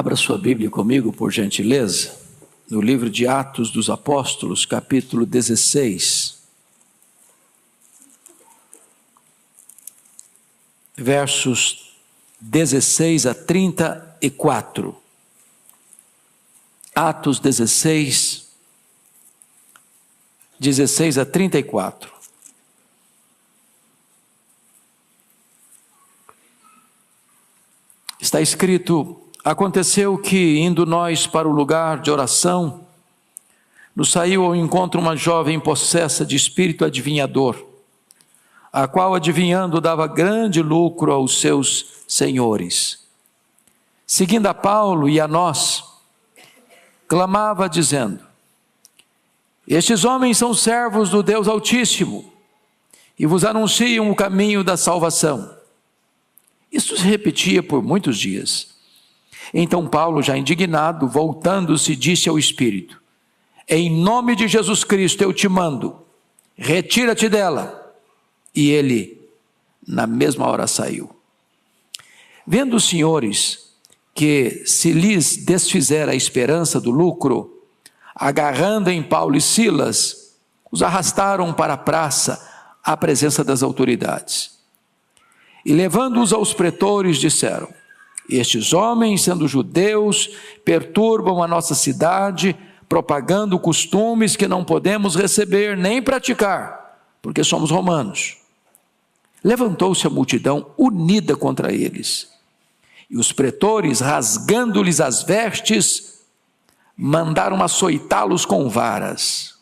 Abra sua Bíblia comigo, por gentileza, no livro de Atos dos Apóstolos, capítulo 16, versos 16 a 34. Atos 16, 16 a 34. Está escrito: aconteceu que, indo nós para o lugar de oração, nos saiu ao encontro uma jovem possessa de espírito adivinhador, a qual, adivinhando, dava grande lucro aos seus senhores. Seguindo a Paulo e a nós, clamava dizendo: estes homens são servos do Deus Altíssimo e vos anunciam o caminho da salvação. Isso se repetia por muitos dias. Então Paulo, já indignado, voltando-se, disse ao Espírito: em nome de Jesus Cristo eu te mando, retira-te dela. E ele, na mesma hora, saiu. Vendo os senhores que se lhes desfizera a esperança do lucro, agarrando em Paulo e Silas, os arrastaram para a praça, à presença das autoridades. E levando-os aos pretores, disseram: estes homens, sendo judeus, perturbam a nossa cidade, propagando costumes que não podemos receber nem praticar, porque somos romanos. Levantou-se a multidão unida contra eles. E os pretores, rasgando-lhes as vestes, mandaram açoitá-los com varas.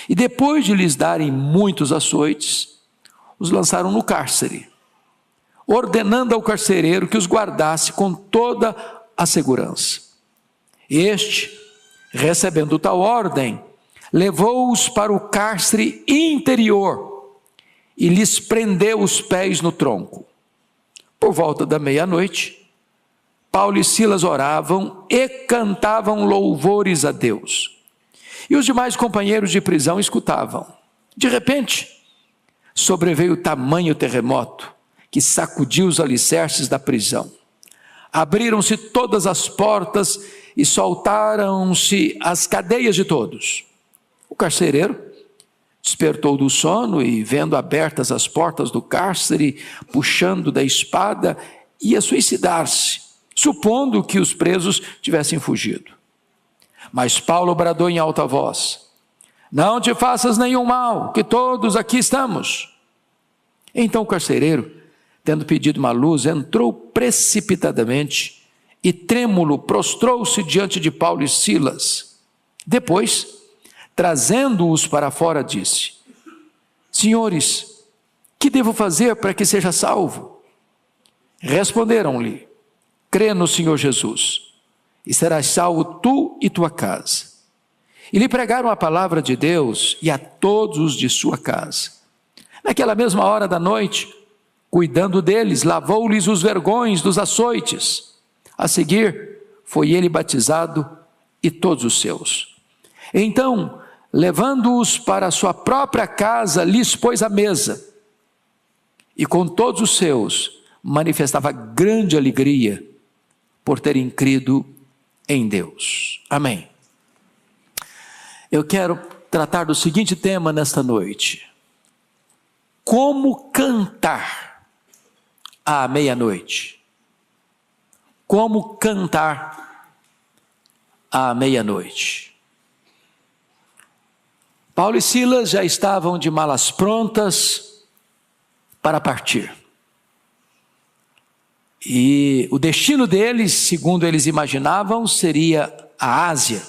E depois de lhes darem muitos açoites, os lançaram no cárcere, ordenando ao carcereiro que os guardasse com toda a segurança. Este, recebendo tal ordem, levou-os para o cárcere interior e lhes prendeu os pés no tronco. Por volta da meia-noite, Paulo e Silas oravam e cantavam louvores a Deus. E os demais companheiros de prisão escutavam. De repente, sobreveio tamanho terremoto que sacudiu os alicerces da prisão. Abriram-se todas as portas e soltaram-se as cadeias de todos. O carcereiro despertou do sono e, vendo abertas as portas do cárcere, puxando da espada, ia suicidar-se, supondo que os presos tivessem fugido. Mas Paulo bradou em alta voz: não te faças nenhum mal, que todos aqui estamos. Então o carcereiro, tendo pedido uma luz, entrou precipitadamente e, trêmulo, prostrou-se diante de Paulo e Silas. Depois, trazendo-os para fora, disse: senhores, que devo fazer para que seja salvo? Responderam-lhe: crê no Senhor Jesus, e serás salvo tu e tua casa. E lhe pregaram a palavra de Deus e a todos os de sua casa. Naquela mesma hora da noite, cuidando deles, lavou-lhes os vergões dos açoites. A seguir, foi ele batizado e todos os seus. Então, levando-os para a sua própria casa, lhes pôs a mesa. E com todos os seus, manifestava grande alegria por terem crido em Deus. Amém. Eu quero tratar do seguinte tema nesta noite: como cantar à meia-noite. Como cantar à meia-noite. Paulo e Silas já estavam de malas prontas para partir. E o destino deles, segundo eles imaginavam, seria a Ásia,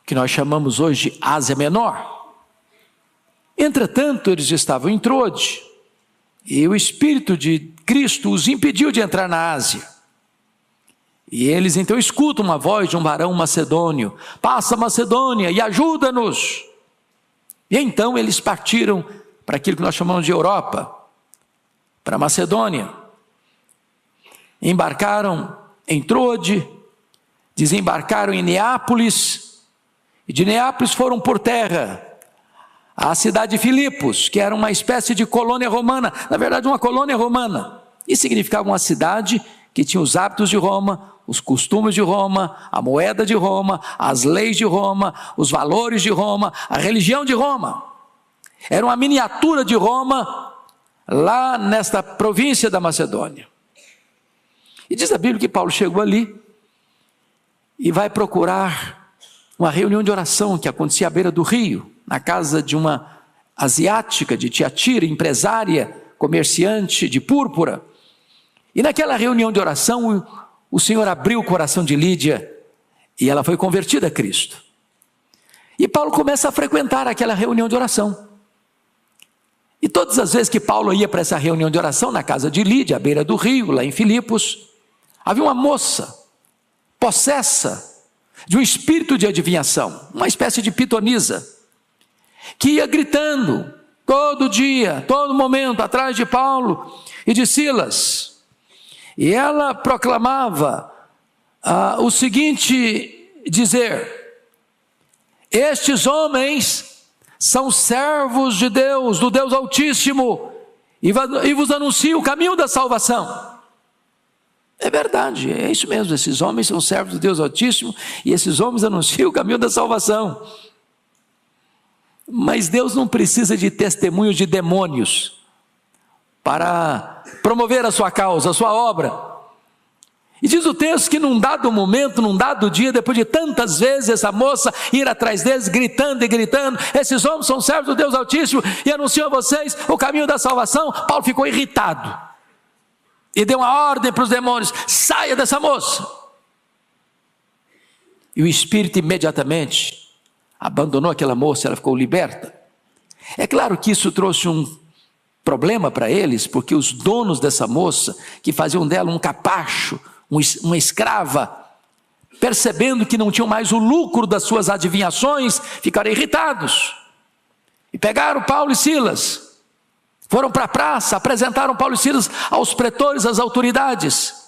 que nós chamamos hoje de Ásia Menor. Entretanto, eles estavam em Trode, e o Espírito de Cristo os impediu de entrar na Ásia. E eles então escutam uma voz de um varão macedônio: passa Macedônia e ajuda-nos. E então eles partiram para aquilo que nós chamamos de Europa, para Macedônia. Embarcaram em Trode, desembarcaram em Neápolis, e de Neápolis foram por terra à cidade de Filipos, que era uma espécie de colônia romana, na verdade uma colônia romana, Isso significava uma cidade que tinha os hábitos de Roma, os costumes de Roma, a moeda de Roma, as leis de Roma, os valores de Roma, a religião de Roma. Era uma miniatura de Roma lá nesta província da Macedônia. E diz a Bíblia que Paulo chegou ali e vai procurar uma reunião de oração que acontecia à beira do rio, na casa de uma asiática de Tiatira, empresária, comerciante de púrpura. E naquela reunião de oração, o Senhor abriu o coração de Lídia e ela foi convertida a Cristo. E Paulo começa a frequentar aquela reunião de oração. E todas as vezes que Paulo ia para essa reunião de oração na casa de Lídia, à beira do rio, lá em Filipos, havia uma moça possessa de um espírito de adivinhação, uma espécie de pitonisa, que ia gritando todo dia, todo momento, atrás de Paulo e de Silas. E ela proclamava o seguinte dizer: estes homens são servos de Deus, do Deus Altíssimo, e vos anunciam o caminho da salvação. É verdade, é isso mesmo, esses homens são servos do Deus Altíssimo, e esses homens anunciam o caminho da salvação. Mas Deus não precisa de testemunhos de demônios para promover a sua causa, a sua obra. E diz o texto que num dado momento, num dado dia, depois de tantas vezes essa moça ir atrás deles, gritando e gritando: esses homens são servos do Deus Altíssimo e anunciam a vocês o caminho da salvação. Paulo ficou irritado e deu uma ordem para os demônios: saia dessa moça. E o espírito imediatamente abandonou aquela moça, ela ficou liberta. É claro que isso trouxe um problema para eles, porque os donos dessa moça, que faziam dela um capacho, uma escrava, percebendo que não tinham mais o lucro das suas adivinhações, ficaram irritados e pegaram Paulo e Silas, foram para a praça, apresentaram Paulo e Silas aos pretores, às autoridades,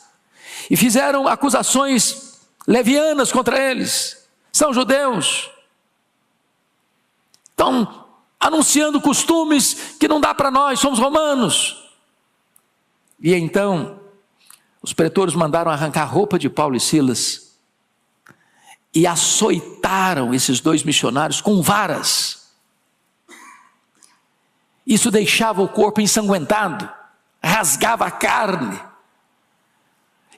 e fizeram acusações levianas contra eles. São judeus, estão anunciando costumes que não dá para nós, somos romanos. E então os pretores mandaram arrancar a roupa de Paulo e Silas e açoitaram esses dois missionários com varas. Isso deixava o corpo ensanguentado, rasgava a carne.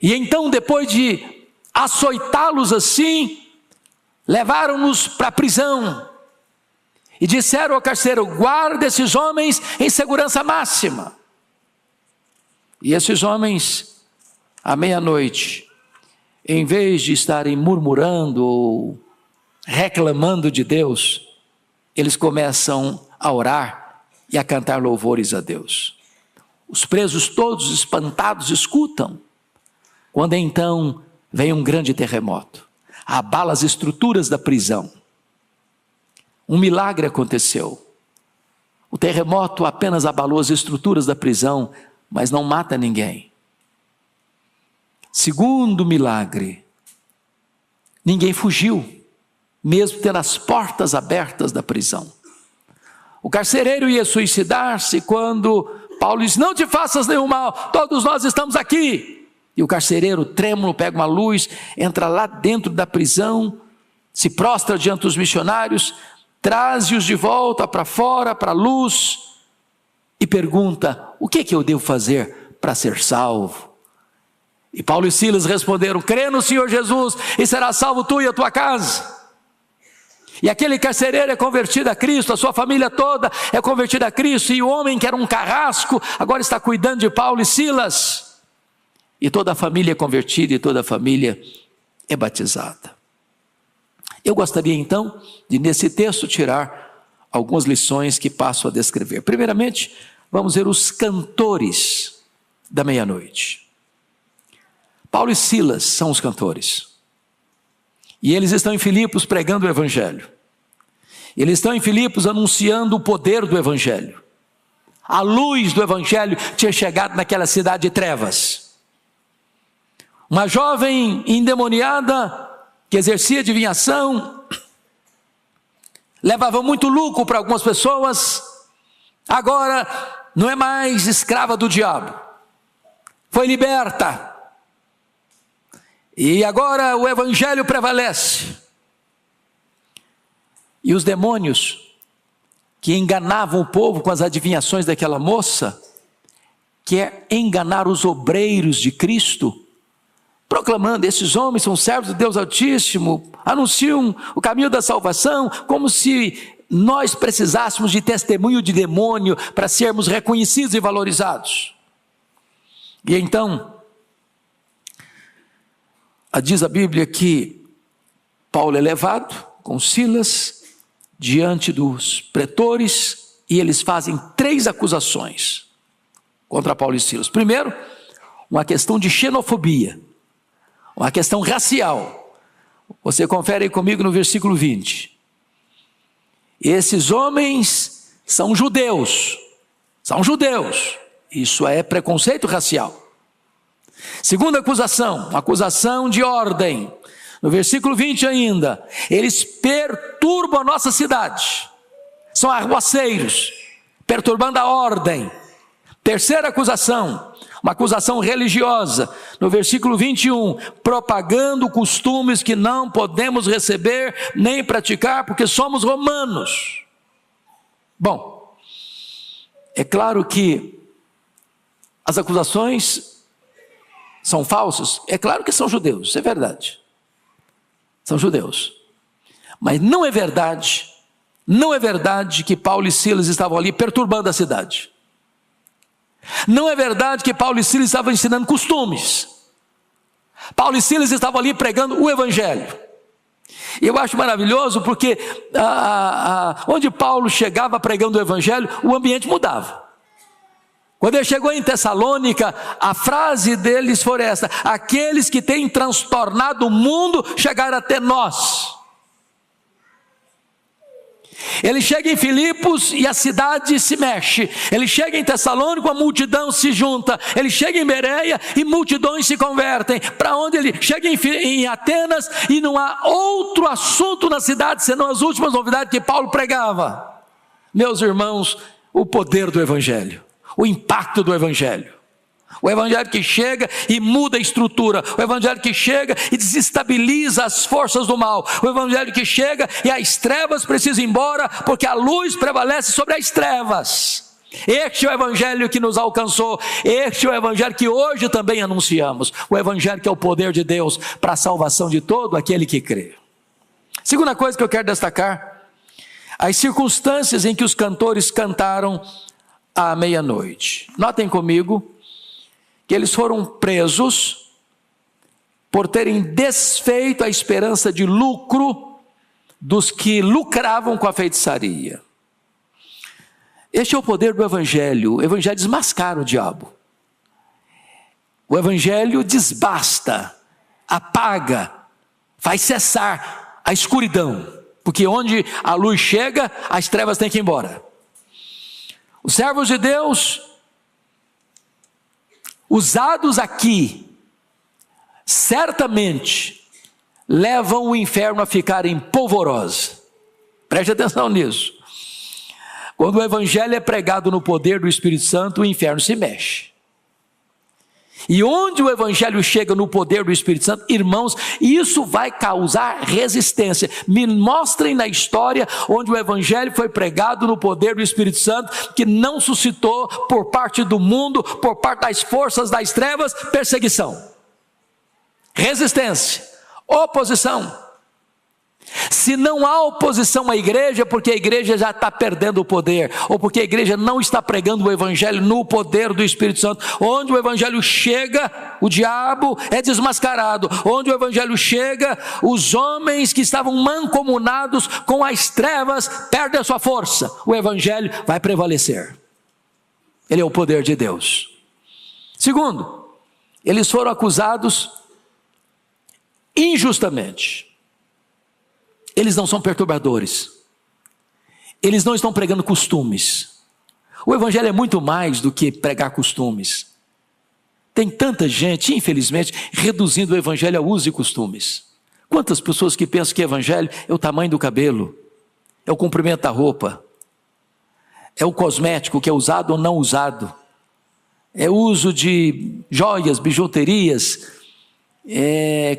E então, depois de açoitá-los assim, levaram-nos para a prisão e disseram ao carcereiro: guarda esses homens em segurança máxima. E esses homens, à meia-noite, em vez de estarem murmurando ou reclamando de Deus, eles começam a orar e a cantar louvores a Deus. Os presos todos espantados escutam, quando então vem um grande terremoto, abala as estruturas da prisão. Um milagre aconteceu. O terremoto apenas abalou as estruturas da prisão, mas não mata ninguém. Segundo milagre, ninguém fugiu, mesmo tendo as portas abertas da prisão. O carcereiro ia suicidar-se quando Paulo disse: não te faças nenhum mal, todos nós estamos aqui. E o carcereiro, trêmulo, pega uma luz, entra lá dentro da prisão, se prostra diante dos missionários, traz-os de volta para fora, para a luz, e pergunta: o que eu devo fazer para ser salvo? E Paulo e Silas responderam: crê no Senhor Jesus e serás salvo tu e a tua casa. E aquele carcereiro é convertido a Cristo, a sua família toda é convertida a Cristo, e o homem que era um carrasco agora está cuidando de Paulo e Silas, e toda a família é convertida e toda a família é batizada. Eu gostaria então de nesse texto tirar algumas lições que passo a descrever. Primeiramente, vamos ver os cantores da meia-noite. Paulo e Silas são os cantores. E eles estão em Filipos pregando o Evangelho. Eles estão em Filipos anunciando o poder do Evangelho. A luz do Evangelho tinha chegado naquela cidade de trevas. Uma jovem endemoniada que exercia adivinhação, levava muito lucro para algumas pessoas, agora não é mais escrava do diabo. foi liberta. E agora o evangelho prevalece. E os demônios que enganavam o povo com as adivinhações daquela moça, quer enganar os obreiros de Cristo, proclamando: esses homens são servos de Deus Altíssimo, anunciam o caminho da salvação, como se nós precisássemos de testemunho de demônio para sermos reconhecidos e valorizados. E então, diz a Bíblia que Paulo é levado com Silas diante dos pretores, e eles fazem 3 acusações contra Paulo e Silas. Primeiro, uma questão de xenofobia, uma questão racial. Você confere aí comigo no versículo 20. Esses homens são judeus. Isso é preconceito racial. Segunda acusação, uma acusação de ordem. No versículo 20 ainda, eles perturbam a nossa cidade. São arruaceiros, perturbando a ordem. Terceira acusação, uma acusação religiosa. No versículo 21, propagando costumes que não podemos receber nem praticar porque somos romanos. Bom, é claro que as acusações são falsas. É claro que são judeus, isso é verdade. São judeus. Mas não é verdade que Paulo e Silas estavam ali perturbando a cidade. Não é verdade que Paulo e Silas estavam ensinando costumes. Paulo e Silas estavam ali pregando o evangelho. E eu acho maravilhoso porque onde Paulo chegava pregando o evangelho, o ambiente mudava. Quando ele chegou em Tessalônica, a frase deles foi essa: aqueles que têm transtornado o mundo chegaram até nós. Ele chega em Filipos e a cidade se mexe. Ele chega em Tessalônica, a multidão se junta. Ele chega em Bereia e multidões se convertem. Para onde ele chega em Atenas, e não há outro assunto na cidade senão as últimas novidades que Paulo pregava. Meus irmãos, o poder do evangelho, o impacto do evangelho. O evangelho que chega e muda a estrutura. O evangelho que chega e desestabiliza as forças do mal. O evangelho que chega e as trevas precisam ir embora, porque a luz prevalece sobre as trevas. Este é o evangelho que nos alcançou. Este é o evangelho que hoje também anunciamos. O evangelho que é o poder de Deus para a salvação de todo aquele que crê. Segunda coisa que eu quero destacar: as circunstâncias em que os cantores cantaram à meia-noite. Notem comigo que eles foram presos por terem desfeito a esperança de lucro dos que lucravam com a feitiçaria. Este é o poder do evangelho. O evangelho desmascara o diabo. O evangelho desbasta, apaga, faz cessar a escuridão, porque onde a luz chega, as trevas têm que ir embora. Os servos de Deus, usados aqui, certamente levam o inferno a ficar em polvorosa. Preste atenção nisso. Quando o evangelho é pregado no poder do Espírito Santo, o inferno se mexe. E onde o evangelho chega no poder do Espírito Santo, irmãos, isso vai causar resistência. Me mostrem na história onde o evangelho foi pregado no poder do Espírito Santo, que não suscitou por parte do mundo, por parte das forças das trevas, perseguição, resistência, oposição. Se não há oposição à igreja, porque a igreja já está perdendo o poder, ou porque a igreja não está pregando o evangelho no poder do Espírito Santo. Onde o evangelho chega, o diabo é desmascarado. Onde o evangelho chega, os homens que estavam mancomunados com as trevas perdem a sua força. O evangelho vai prevalecer. Ele é o poder de Deus. Segundo, eles foram acusados injustamente. Eles não são perturbadores. Eles não estão pregando costumes. O evangelho é muito mais do que pregar costumes. Tem tanta gente, infelizmente, reduzindo o evangelho a usos e costumes. Quantas pessoas que pensam que o evangelho é o tamanho do cabelo, é o comprimento da roupa, é o cosmético que é usado ou não usado, uso de joias, bijuterias,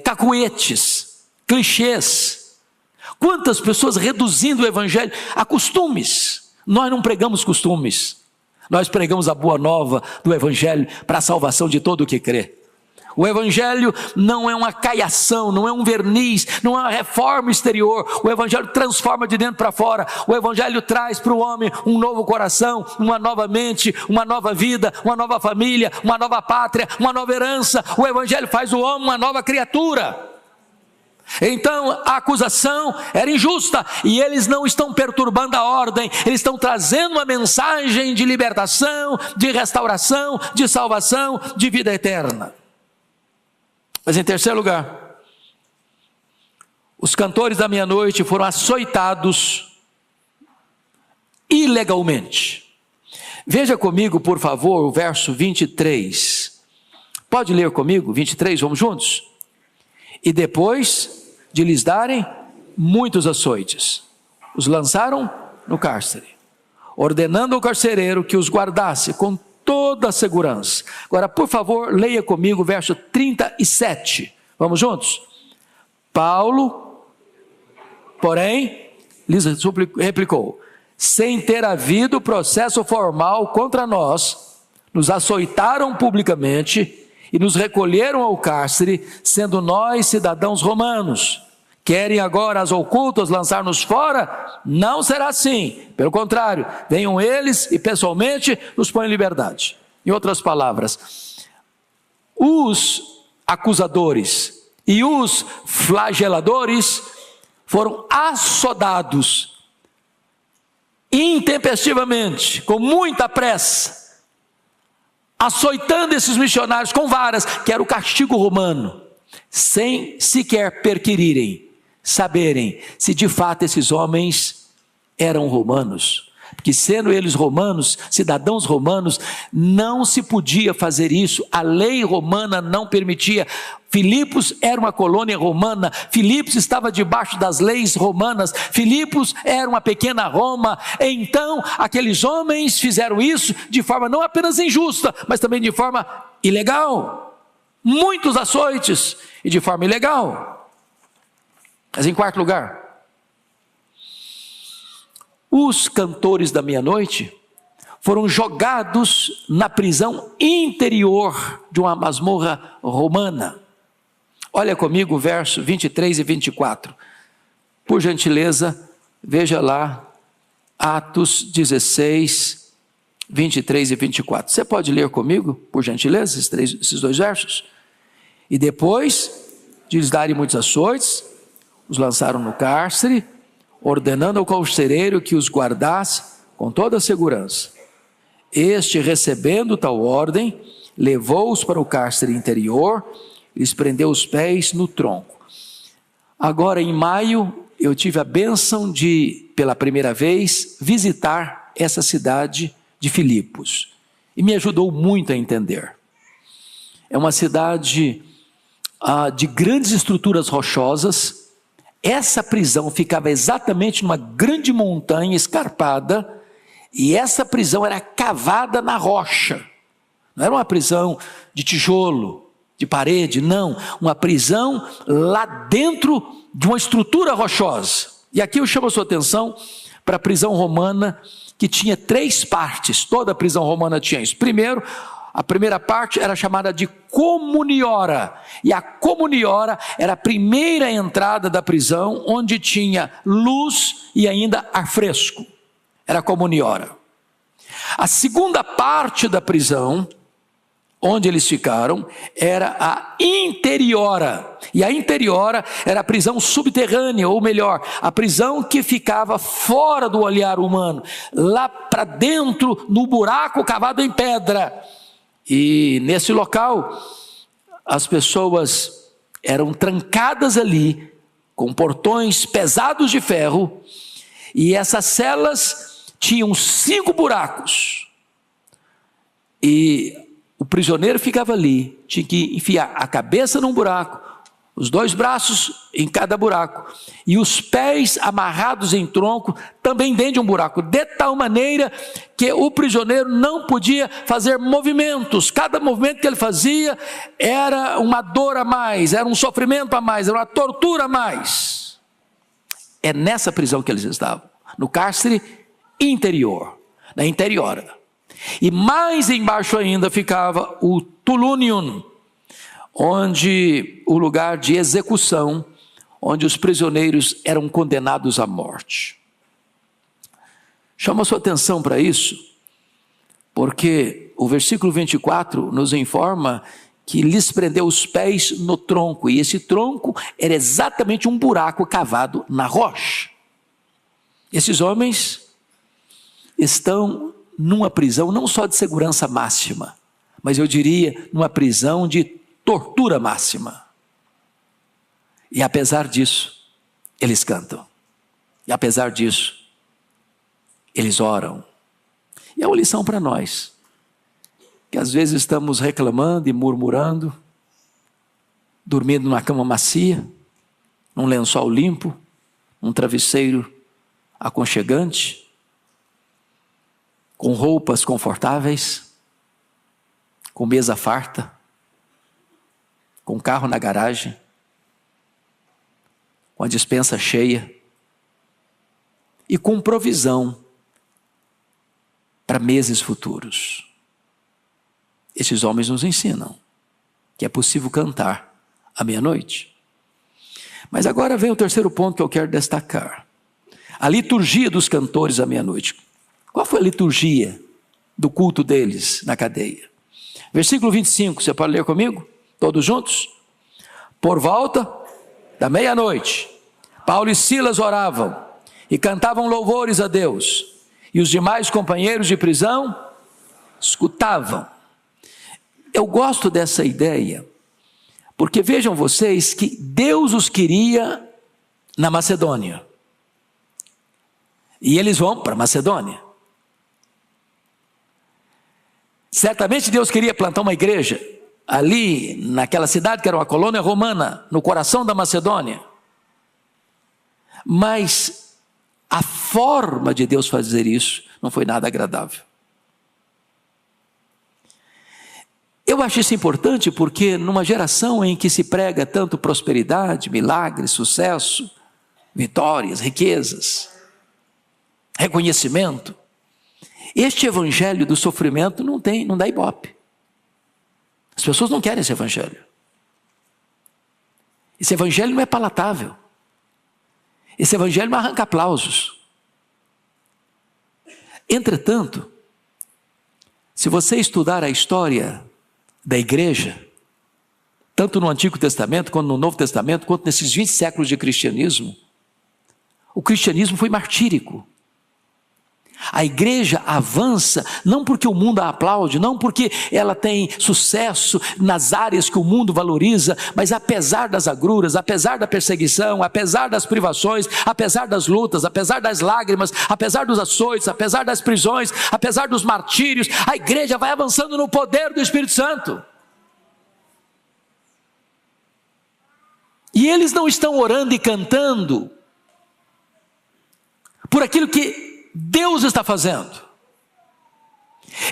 cacuetes, clichês. Quantas pessoas reduzindo o evangelho a costumes. Nós não pregamos costumes, nós pregamos a boa nova do evangelho para a salvação de todo o que crê. O evangelho não é uma caiação, não é um verniz, não é uma reforma exterior. O evangelho transforma de dentro para fora. O evangelho traz para o homem um novo coração, uma nova mente, uma nova vida, uma nova família, uma nova pátria, uma nova herança. O evangelho faz o homem uma nova criatura. Então a acusação era injusta e eles não estão perturbando a ordem, eles estão trazendo uma mensagem de libertação, de restauração, de salvação, de vida eterna. Mas em terceiro lugar, os cantores da meia-noite foram açoitados ilegalmente. Veja comigo, por favor, o verso 23. Pode ler comigo, 23, vamos juntos? E depois de lhes darem muitos açoites, os lançaram no cárcere, ordenando ao carcereiro que os guardasse com toda a segurança. Agora, por favor, leia comigo o verso 37. Vamos juntos? Paulo, porém, lhes replicou: sem ter havido processo formal contra nós, nos açoitaram publicamente e nos recolheram ao cárcere, sendo nós cidadãos romanos. Querem agora as ocultas lançar-nos fora? Não será assim. Pelo contrário, venham eles e pessoalmente nos põem em liberdade. Em outras palavras, os acusadores e os flageladores foram açodados intempestivamente, com muita pressa, açoitando esses missionários com varas, que era o castigo romano, sem sequer perquirirem, saberem se de fato esses homens eram romanos, porque sendo eles romanos, cidadãos romanos, não se podia fazer isso, a lei romana não permitia. Filipos era uma colônia romana, Filipos estava debaixo das leis romanas, Filipos era uma pequena Roma. Então aqueles homens fizeram isso de forma não apenas injusta, mas também de forma ilegal, muitos açoites e de forma ilegal. Mas em quarto lugar, os cantores da meia-noite foram jogados na prisão interior de uma masmorra romana. Olha comigo o verso 23 e 24. Por gentileza, veja lá, Atos 16, 23 e 24. Você pode ler comigo, por gentileza, esses dois versos? E depois de lhes darem muitos açoites, os lançaram no cárcere, ordenando ao carcereiro que os guardasse com toda a segurança. Este, recebendo tal ordem, levou-os para o cárcere interior, lhes prendeu os pés no tronco. Agora, em maio, eu tive a bênção de, pela primeira vez, visitar essa cidade de Filipos. E me ajudou muito a entender. É uma cidade de grandes estruturas rochosas. Essa prisão ficava exatamente numa grande montanha escarpada, e essa prisão era cavada na rocha. Não era uma prisão de tijolo, de parede, não. Uma prisão lá dentro de uma estrutura rochosa. E aqui eu chamo a sua atenção para a prisão romana, que tinha 3 partes. Toda a prisão romana tinha isso. Primeiro, a primeira parte era chamada de comuniora, e a comuniora era a primeira entrada da prisão, onde tinha luz e ainda ar fresco, era a comuniora. A segunda parte da prisão, onde eles ficaram, era a interiora, e a interiora era a prisão subterrânea, ou melhor, a prisão que ficava fora do olhar humano, lá para dentro, no buraco cavado em pedra. E nesse local, as pessoas eram trancadas ali, com portões pesados de ferro, e essas celas tinham 5 buracos, e o prisioneiro ficava ali, tinha que enfiar a cabeça num buraco, os 2 braços em cada buraco, e os pés amarrados em tronco também dentro de um buraco, de tal maneira que o prisioneiro não podia fazer movimentos. Cada movimento que ele fazia era uma dor a mais, era um sofrimento a mais, era uma tortura a mais. É nessa prisão que eles estavam, no cárcere interior, na interiora. E mais embaixo ainda ficava o Tulunium, onde o lugar de execução, onde os prisioneiros eram condenados à morte. Chama a sua atenção para isso, porque o versículo 24 nos informa que lhes prendeu os pés no tronco, e esse tronco era exatamente um buraco cavado na rocha. Esses homens estão numa prisão não só de segurança máxima, mas eu diria numa prisão de tortura máxima. E apesar disso, eles cantam. E apesar disso, eles oram. E é uma lição para nós, que às vezes estamos reclamando e murmurando, dormindo numa cama macia, num lençol limpo, num travesseiro aconchegante, com roupas confortáveis, com mesa farta, com carro na garagem, com a despensa cheia e com provisão para meses futuros. Esses homens nos ensinam que é possível cantar à meia-noite. Mas agora vem o terceiro ponto que eu quero destacar. A liturgia dos cantores à meia-noite. Qual foi a liturgia do culto deles na cadeia? Versículo 25, você pode ler comigo? Todos juntos? Por volta da meia-noite, Paulo e Silas oravam e cantavam louvores a Deus, e os demais companheiros de prisão escutavam. Eu gosto dessa ideia, porque vejam vocês que Deus os queria na Macedônia, e eles vão para a Macedônia. Certamente Deus queria plantar uma igreja ali naquela cidade que era uma colônia romana, no coração da Macedônia. Mas a forma de Deus fazer isso não foi nada agradável. Eu acho isso importante porque numa geração em que se prega tanto prosperidade, milagres, sucesso, vitórias, riquezas, reconhecimento, este evangelho do sofrimento não dá ibope. As pessoas não querem esse evangelho. Esse evangelho não é palatável. Esse evangelho não arranca aplausos. Entretanto, se você estudar a história da igreja, tanto no Antigo Testamento, quanto no Novo Testamento, quanto nesses 20 séculos de cristianismo, o cristianismo foi martírico. A igreja avança não porque o mundo a aplaude, não porque ela tem sucesso nas áreas que o mundo valoriza, mas apesar das agruras, apesar da perseguição, apesar das privações, apesar das lutas, apesar das lágrimas, apesar dos açoites, apesar das prisões, apesar dos martírios, a igreja vai avançando no poder do Espírito Santo. E eles não estão orando e cantando por aquilo que Deus está fazendo.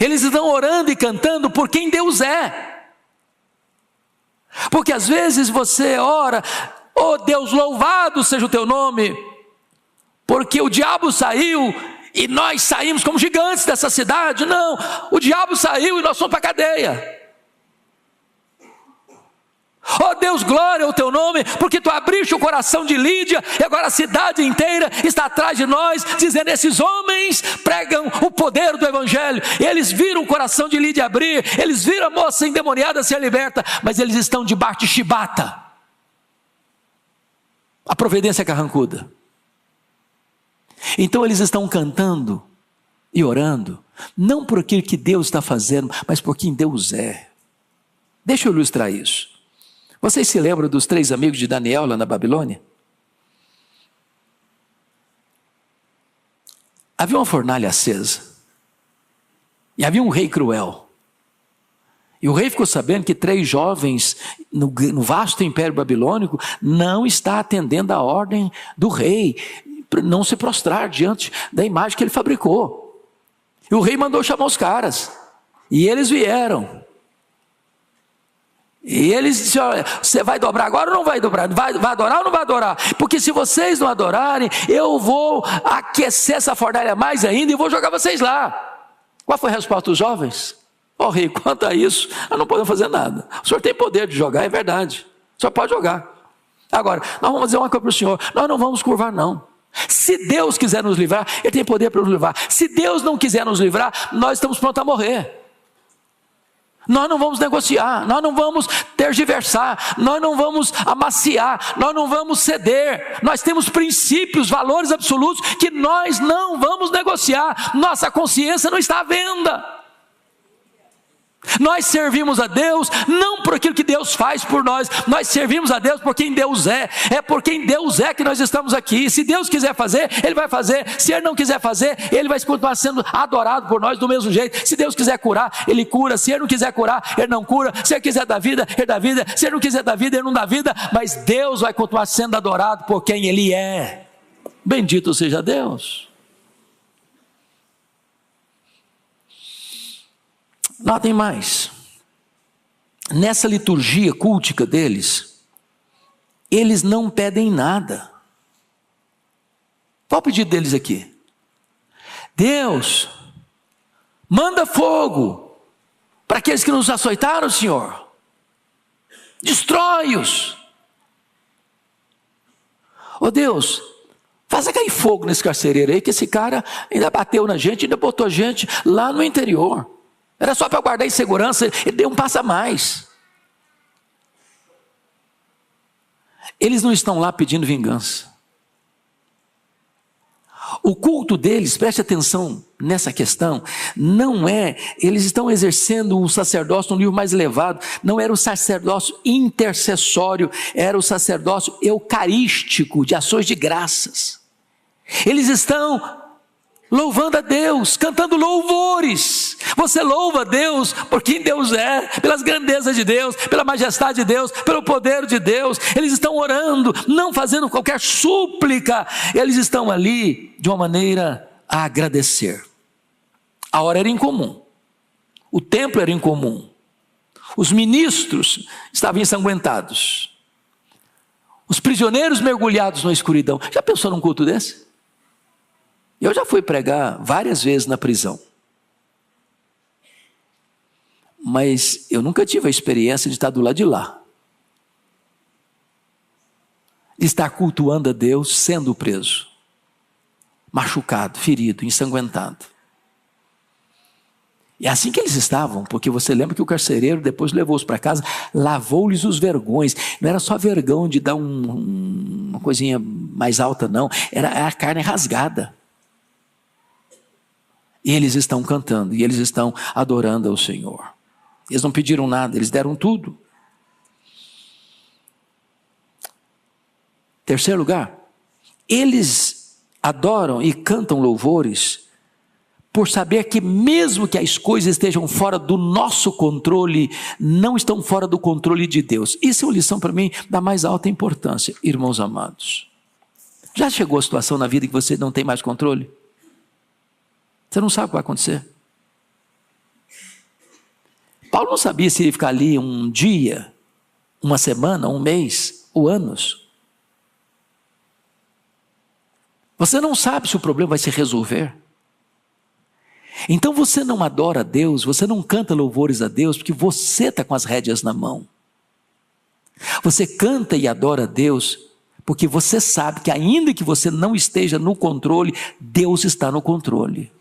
Eles estão orando e cantando por quem Deus é. Porque às vezes você ora, oh Deus, louvado seja o teu nome, porque o diabo saiu e nós saímos como gigantes dessa cidade. Não, o diabo saiu e nós fomos para a cadeia. Oh Deus, glória ao teu nome, porque tu abriste o coração de Lídia, e agora a cidade inteira está atrás de nós, dizendo, esses homens pregam o poder do evangelho. Eles viram o coração de Lídia abrir, eles viram a moça endemoniada ser liberta, mas eles estão debaixo de chibata. A providência carrancuda. Então eles estão cantando e orando, não por aquilo que Deus está fazendo, mas por quem Deus é. Deixa eu ilustrar isso. Vocês se lembram dos 3 amigos de Daniel lá na Babilônia? Havia uma fornalha acesa. E havia um rei cruel. E o rei ficou sabendo que 3 jovens no vasto império babilônico não está atendendo a ordem do rei, não se prostrar diante da imagem que ele fabricou. E o rei mandou chamar os caras, e eles vieram. E eles disseram: olha, você vai dobrar agora ou não vai dobrar? Vai adorar ou não vai adorar? Porque se vocês não adorarem, eu vou aquecer essa fornalha mais ainda e vou jogar vocês lá. Qual foi a resposta dos jovens? Ó rei, quanto a isso, nós não podemos fazer nada. O senhor tem poder de jogar, é verdade. O senhor pode jogar. Agora, nós vamos dizer uma coisa para o senhor: nós não vamos curvar, não. Se Deus quiser nos livrar, Ele tem poder para nos livrar. Se Deus não quiser nos livrar, nós estamos prontos a morrer. Nós não vamos negociar, nós não vamos tergiversar, nós não vamos amaciar, nós não vamos ceder. Nós temos princípios, valores absolutos que nós não vamos negociar. Nossa consciência não está à venda. Nós servimos a Deus não por aquilo que Deus faz por nós, nós servimos a Deus por quem Deus é por quem Deus é que nós estamos aqui. Se Deus quiser fazer, Ele vai fazer. Se Ele não quiser fazer, Ele vai continuar sendo adorado por nós do mesmo jeito. Se Deus quiser curar, Ele cura. Se Ele não quiser curar, Ele não cura. Se Ele quiser dar vida, Ele dá vida. Se Ele não quiser dar vida, Ele não dá vida. Mas Deus vai continuar sendo adorado por quem Ele é. Bendito seja Deus. Notem mais, nessa liturgia cultica deles, eles não pedem nada. Qual o pedido deles aqui? Deus, manda fogo para aqueles que nos açoitaram, Senhor. Destrói-os. Ô Deus, faça cair fogo nesse carcereiro aí, que esse cara ainda bateu na gente, ainda botou a gente lá no interior. Era só para guardar em segurança, ele deu um passo a mais. Eles não estão lá pedindo vingança. O culto deles, preste atenção nessa questão, não é, eles estão exercendo o sacerdócio no nível mais elevado, não era o sacerdócio intercessório, era o sacerdócio eucarístico, de ações de graças. Eles estão louvando a Deus, cantando louvores. Você louva a Deus por quem Deus é, pelas grandezas de Deus, pela majestade de Deus, pelo poder de Deus. Eles estão orando, não fazendo qualquer súplica, eles estão ali de uma maneira a agradecer. A hora era incomum, o templo era incomum, os ministros estavam ensanguentados, os prisioneiros mergulhados na escuridão. Já pensou num culto desse? Eu já fui pregar várias vezes na prisão, mas eu nunca tive a experiência de estar do lado de lá, de estar cultuando a Deus sendo preso, machucado, ferido, ensanguentado. E é assim que eles estavam, porque você lembra que o carcereiro depois levou-os para casa, lavou-lhes os vergões. Não era só vergão de dar uma coisinha mais alta, não, era a carne rasgada. E eles estão cantando, e eles estão adorando ao Senhor. Eles não pediram nada, eles deram tudo. Terceiro lugar, eles adoram e cantam louvores por saber que mesmo que as coisas estejam fora do nosso controle, não estão fora do controle de Deus. Isso é uma lição para mim da mais alta importância, irmãos amados. Já chegou a situação na vida que você não tem mais controle? Você não sabe o que vai acontecer. Paulo não sabia se ia ficar ali um dia, uma semana, um mês ou anos. Você não sabe se o problema vai se resolver. Então você não adora a Deus, você não canta louvores a Deus, porque você está com as rédeas na mão. Você canta e adora a Deus, porque você sabe que ainda que você não esteja no controle, Deus está no controle.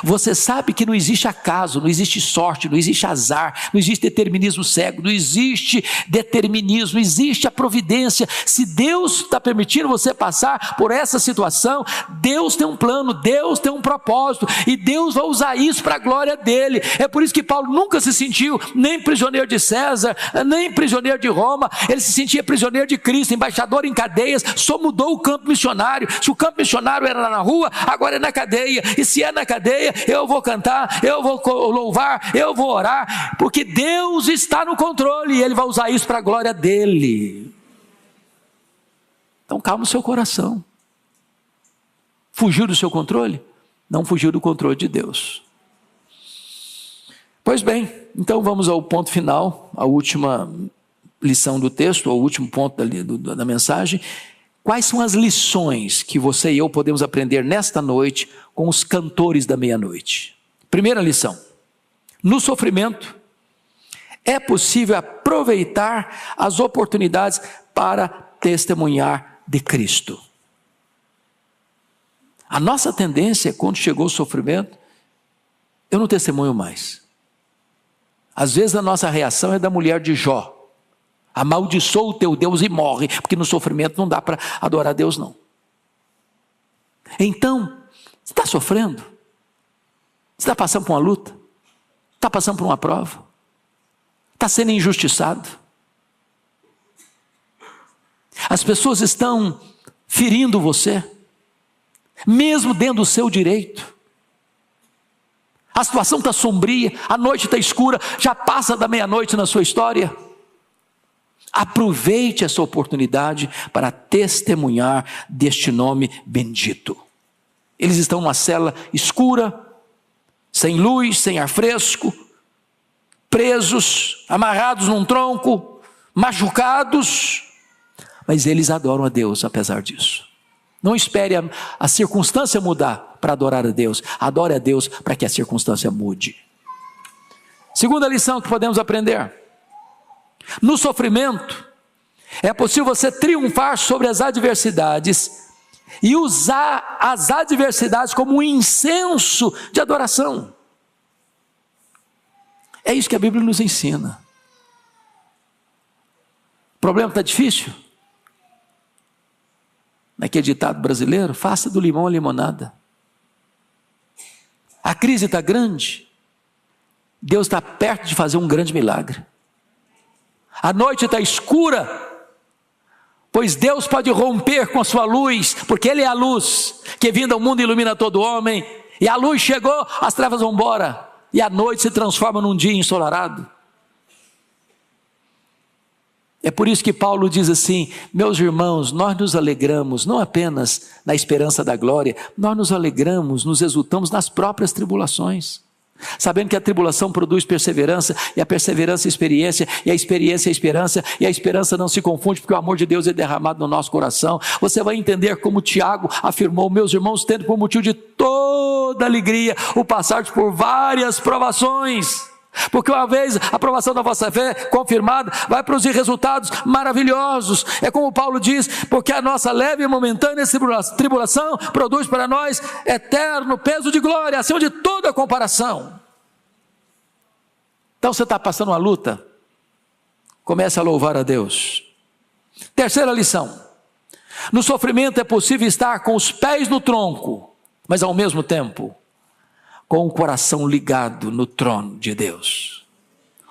Você sabe que não existe acaso, não existe sorte, não existe azar, não existe determinismo cego, não existe determinismo, existe a providência. Se Deus está permitindo você passar por essa situação, Deus tem um plano, Deus tem um propósito, e Deus vai usar isso para a glória dele. É por isso que Paulo nunca se sentiu nem prisioneiro de César, nem prisioneiro de Roma. Ele se sentia prisioneiro de Cristo, embaixador em cadeias. Só mudou o campo missionário. Se o campo missionário era na rua, agora é na cadeia, e se é na cadeia, ceia, eu vou cantar, eu vou louvar, eu vou orar, porque Deus está no controle e Ele vai usar isso para a glória dEle. Então calma o seu coração. Fugiu do seu controle? Não fugiu do controle de Deus. Pois bem, então vamos ao ponto final, a última lição do texto, o último ponto da mensagem. Quais são as lições que você e eu podemos aprender nesta noite com os cantores da meia-noite? Primeira lição: no sofrimento é possível aproveitar as oportunidades para testemunhar de Cristo. A nossa tendência, quando chegou o sofrimento, eu não testemunho mais. Às vezes a nossa reação é da mulher de Jó: amaldiçoa o teu Deus e morre, porque no sofrimento não dá para adorar a Deus não. Então, você está sofrendo? Você está passando por uma luta? Está passando por uma prova? Está sendo injustiçado? As pessoas estão ferindo você, mesmo dentro do seu direito. A situação está sombria, a noite está escura, já passa da meia-noite na sua história. Aproveite essa oportunidade para testemunhar deste nome bendito. Eles estão numa cela escura, sem luz, sem ar fresco, presos, amarrados num tronco, machucados, mas eles adoram a Deus apesar disso. Não espere a circunstância mudar para adorar a Deus. Adore a Deus para que a circunstância mude. Segunda lição que podemos aprender: no sofrimento é possível você triunfar sobre as adversidades e usar as adversidades como um incenso de adoração. É isso que a Bíblia nos ensina. O problema está difícil? Naquele ditado brasileiro: faça do limão a limonada. A crise está grande, Deus está perto de fazer um grande milagre. A noite está escura, pois Deus pode romper com a sua luz, porque Ele é a luz que vindo ao mundo ilumina todo homem, e a luz chegou, as trevas vão embora, e a noite se transforma num dia ensolarado. É por isso que Paulo diz assim: meus irmãos, nós nos alegramos não apenas na esperança da glória, nós nos alegramos, nos exultamos nas próprias tribulações, sabendo que a tribulação produz perseverança, e a perseverança experiência, e a experiência esperança, e a esperança não se confunde, porque o amor de Deus é derramado no nosso coração. Você vai entender como Tiago afirmou: meus irmãos, tendo por motivo de toda alegria o passar por várias provações, porque uma vez a aprovação da vossa fé confirmada, vai produzir resultados maravilhosos. É como Paulo diz: porque a nossa leve e momentânea tribulação produz para nós eterno peso de glória, acima de toda comparação. Então você está passando uma luta, comece a louvar a Deus. Terceira lição: no sofrimento é possível estar com os pés no tronco, mas ao mesmo tempo com o coração ligado no trono de Deus.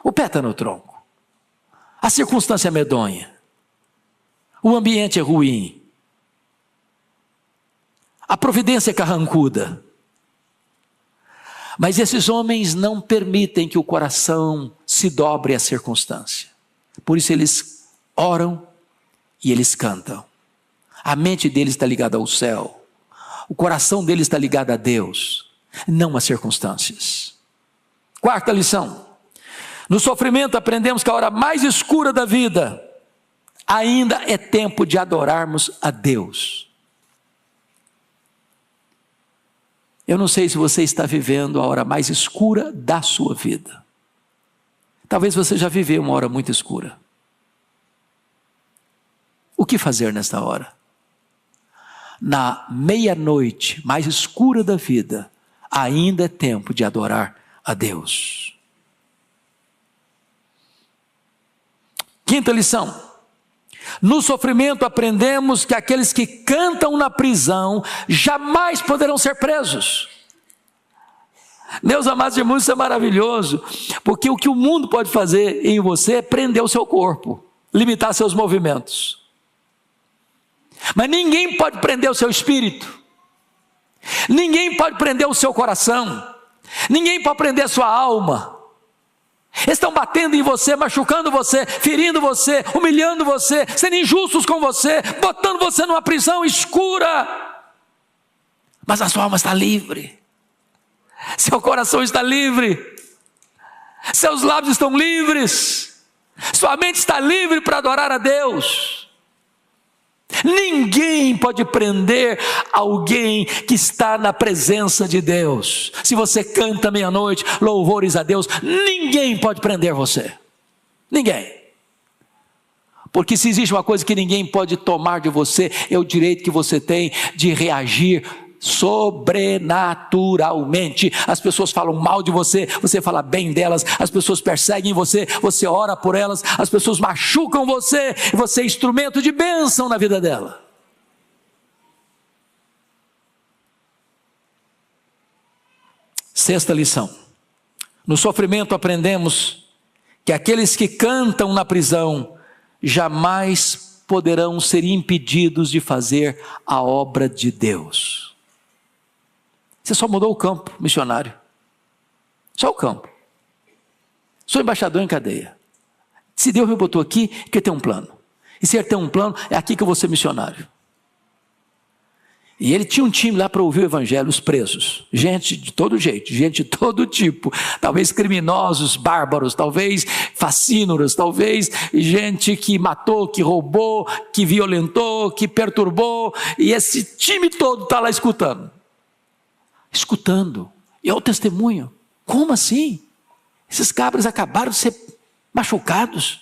O pé está no tronco, a circunstância é medonha, o ambiente é ruim, a providência é carrancuda, mas esses homens não permitem que o coração se dobre à circunstância. Por isso eles oram e eles cantam. A mente deles está ligada ao céu, o coração deles está ligado a Deus, não as circunstâncias. Quarta lição: no sofrimento aprendemos que a hora mais escura da vida ainda é tempo de adorarmos a Deus. Eu não sei se você está vivendo a hora mais escura da sua vida. Talvez você já viveu uma hora muito escura. O que fazer nesta hora? Na meia-noite mais escura da vida, ainda é tempo de adorar a Deus. Quinta lição: no sofrimento aprendemos que aqueles que cantam na prisão jamais poderão ser presos. Meus amados irmãos, isso é maravilhoso, porque o que o mundo pode fazer em você é prender o seu corpo, limitar seus movimentos, mas ninguém pode prender o seu espírito. Ninguém pode prender o seu coração. Ninguém pode prender a sua alma. Estão batendo em você, machucando você, ferindo você, humilhando você, sendo injustos com você, botando você numa prisão escura. Mas a sua alma está livre. Seu coração está livre. Seus lábios estão livres. Sua mente está livre para adorar a Deus. Ninguém pode prender alguém que está na presença de Deus. Se você canta meia-noite, louvores a Deus, ninguém pode prender você. Ninguém. Porque se existe uma coisa que ninguém pode tomar de você, é o direito que você tem de reagir sobrenaturalmente. As pessoas falam mal de você, você fala bem delas. As pessoas perseguem você, você ora por elas. As pessoas machucam você, você é instrumento de bênção na vida dela. Sexta lição: no sofrimento aprendemos que aqueles que cantam na prisão jamais poderão ser impedidos de fazer a obra de Deus. Você só mudou o campo missionário. Só o campo. Sou embaixador em cadeia. Se Deus me botou aqui, que tem um plano. E se ele tem um plano, é aqui que eu vou ser missionário. E ele tinha um time lá para ouvir o evangelho, os presos. Gente de todo jeito, gente de todo tipo. Talvez criminosos, bárbaros, talvez facínoros, talvez gente que matou, que roubou, que violentou, que perturbou. E esse time todo está lá escutando. E é o testemunho. Como assim? Esses cabras acabaram de ser machucados,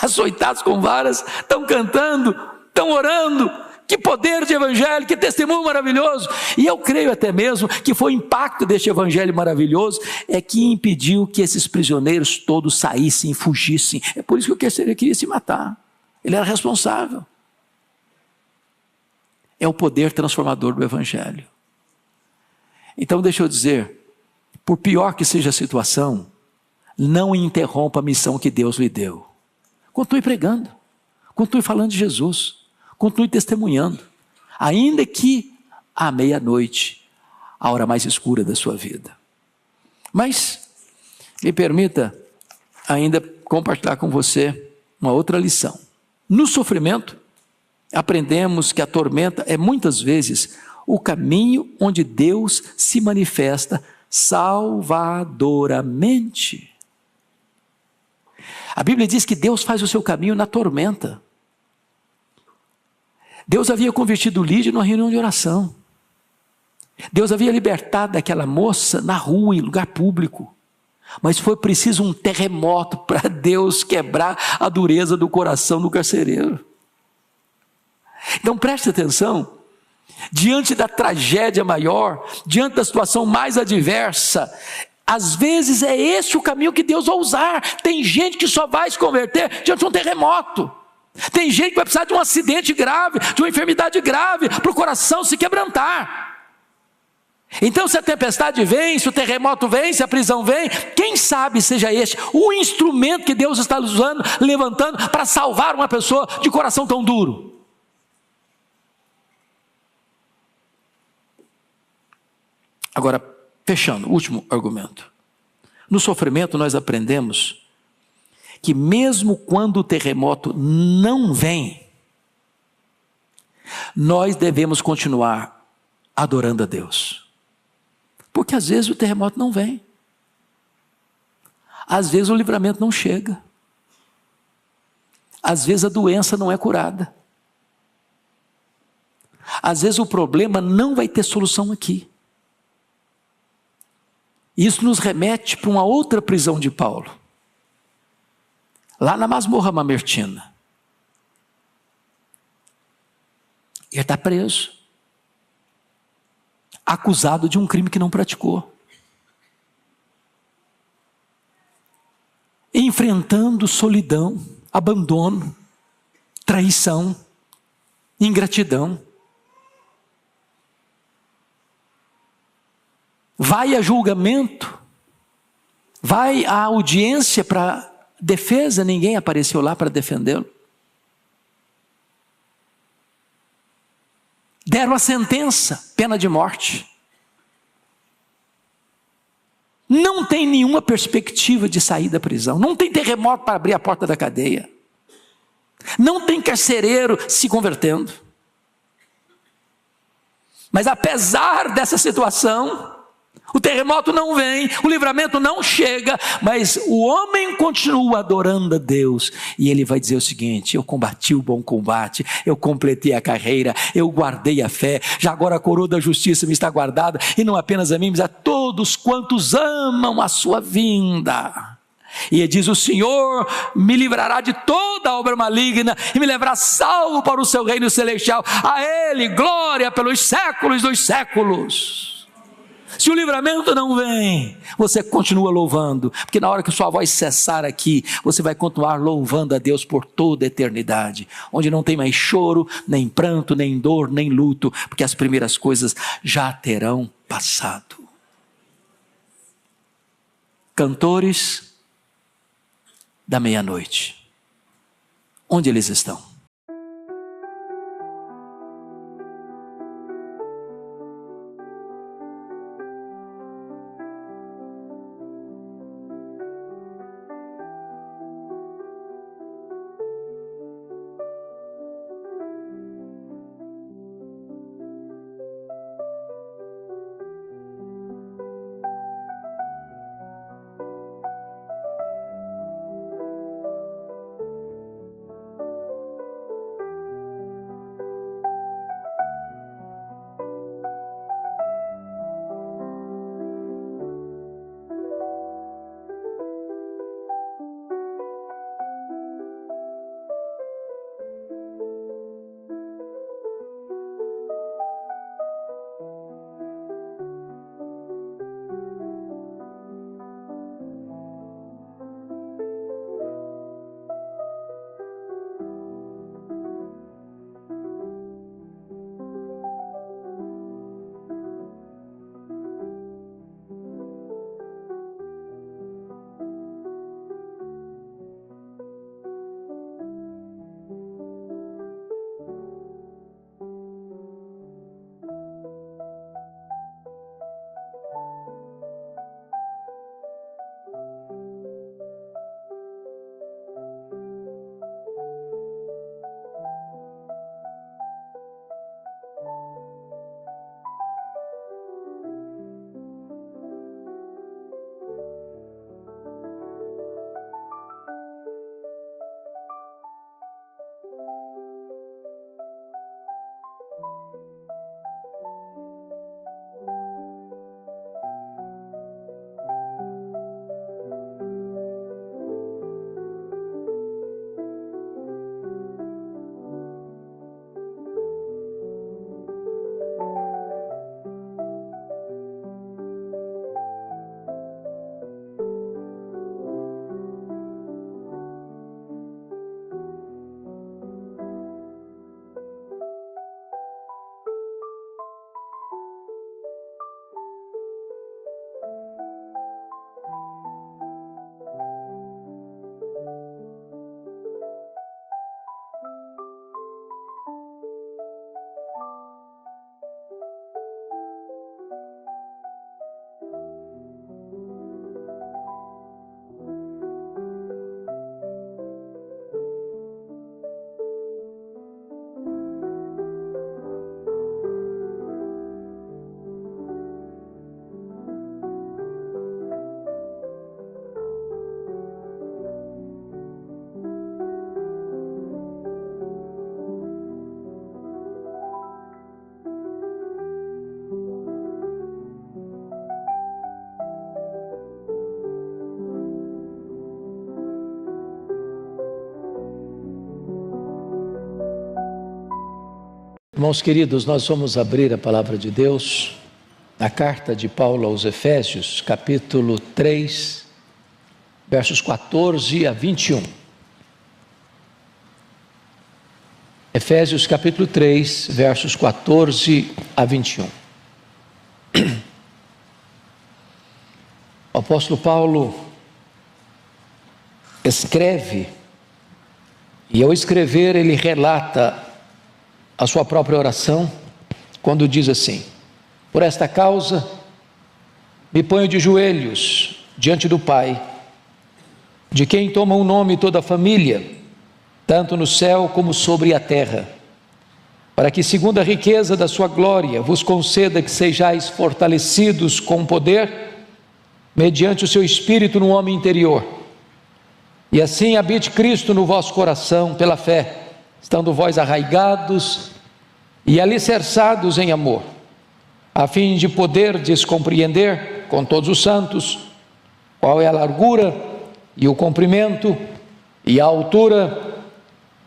açoitados com varas, estão cantando, estão orando. Que poder de evangelho, que testemunho maravilhoso. E eu creio até mesmo que foi o impacto deste evangelho maravilhoso é que impediu que esses prisioneiros todos saíssem, fugissem. É por isso que ele queria se matar. Ele era responsável. É o poder transformador do evangelho. Então deixa eu dizer, por pior que seja a situação, não interrompa a missão que Deus lhe deu. Continue pregando, continue falando de Jesus, continue testemunhando, ainda que à meia-noite, a hora mais escura da sua vida. Mas me permita ainda compartilhar com você uma outra lição. No sofrimento, aprendemos que a tormenta é muitas vezes o caminho onde Deus se manifesta salvadoramente. A Bíblia diz que Deus faz o seu caminho na tormenta. Deus havia convertido Lídia numa reunião de oração. Deus havia libertado daquela moça na rua, em lugar público. Mas foi preciso um terremoto para Deus quebrar a dureza do coração do carcereiro. Então preste atenção. Diante da tragédia maior, diante da situação mais adversa, às vezes é esse o caminho que Deus vai usar. Tem gente que só vai se converter diante de um terremoto. Tem gente que vai precisar de um acidente grave, de uma enfermidade grave, para o coração se quebrantar. Então se a tempestade vem, se o terremoto vem, se a prisão vem, quem sabe seja este o instrumento que Deus está usando, levantando para salvar uma pessoa de coração tão duro. Agora, fechando, último argumento. No sofrimento nós aprendemos que mesmo quando o terremoto não vem, nós devemos continuar adorando a Deus. Porque às vezes o terremoto não vem. Às vezes o livramento não chega. Às vezes a doença não é curada. Às vezes o problema não vai ter solução aqui. Isso nos remete para uma outra prisão de Paulo. Lá na masmorra mamertina. Ele está preso. Acusado de um crime que não praticou. Enfrentando solidão, abandono, traição, ingratidão. Vai a julgamento, vai à audiência para defesa, ninguém apareceu lá para defendê-lo. Deram a sentença, pena de morte. não tem nenhuma perspectiva de sair da prisão, não tem terremoto para abrir a porta da cadeia, não tem carcereiro se convertendo. Mas apesar dessa situação, o terremoto não vem, o livramento não chega, mas o homem continua adorando a Deus, e ele vai dizer o seguinte: eu combati o bom combate, eu completei a carreira, eu guardei a fé, já agora a coroa da justiça me está guardada, e não apenas a mim, mas a todos quantos amam a sua vinda. E ele diz: o Senhor me livrará de toda obra maligna e me levará salvo para o seu reino celestial. A Ele glória pelos séculos dos séculos. Se o livramento não vem, você continua louvando, porque na hora que sua voz cessar aqui, você vai continuar louvando a Deus por toda a eternidade, onde não tem mais choro, nem pranto, nem dor, nem luto, porque as primeiras coisas já terão passado. Cantores da meia-noite, onde eles estão? Irmãos queridos, nós vamos abrir a palavra de Deus na carta de Paulo aos Efésios, capítulo 3, versos 14 a 21. Efésios capítulo 3, versos 14 a 21. O apóstolo Paulo escreve, e ao escrever ele relata a sua própria oração, quando diz assim: por esta causa me ponho de joelhos diante do Pai, de quem toma o nome toda a família, tanto no céu como sobre a terra, para que, segundo a riqueza da sua glória, vos conceda que sejais fortalecidos com poder, mediante o seu Espírito no homem interior, e assim habite Cristo no vosso coração pela fé, estando vós arraigados e alicerçados em amor, a fim de poderdes compreender com todos os santos qual é a largura e o comprimento e a altura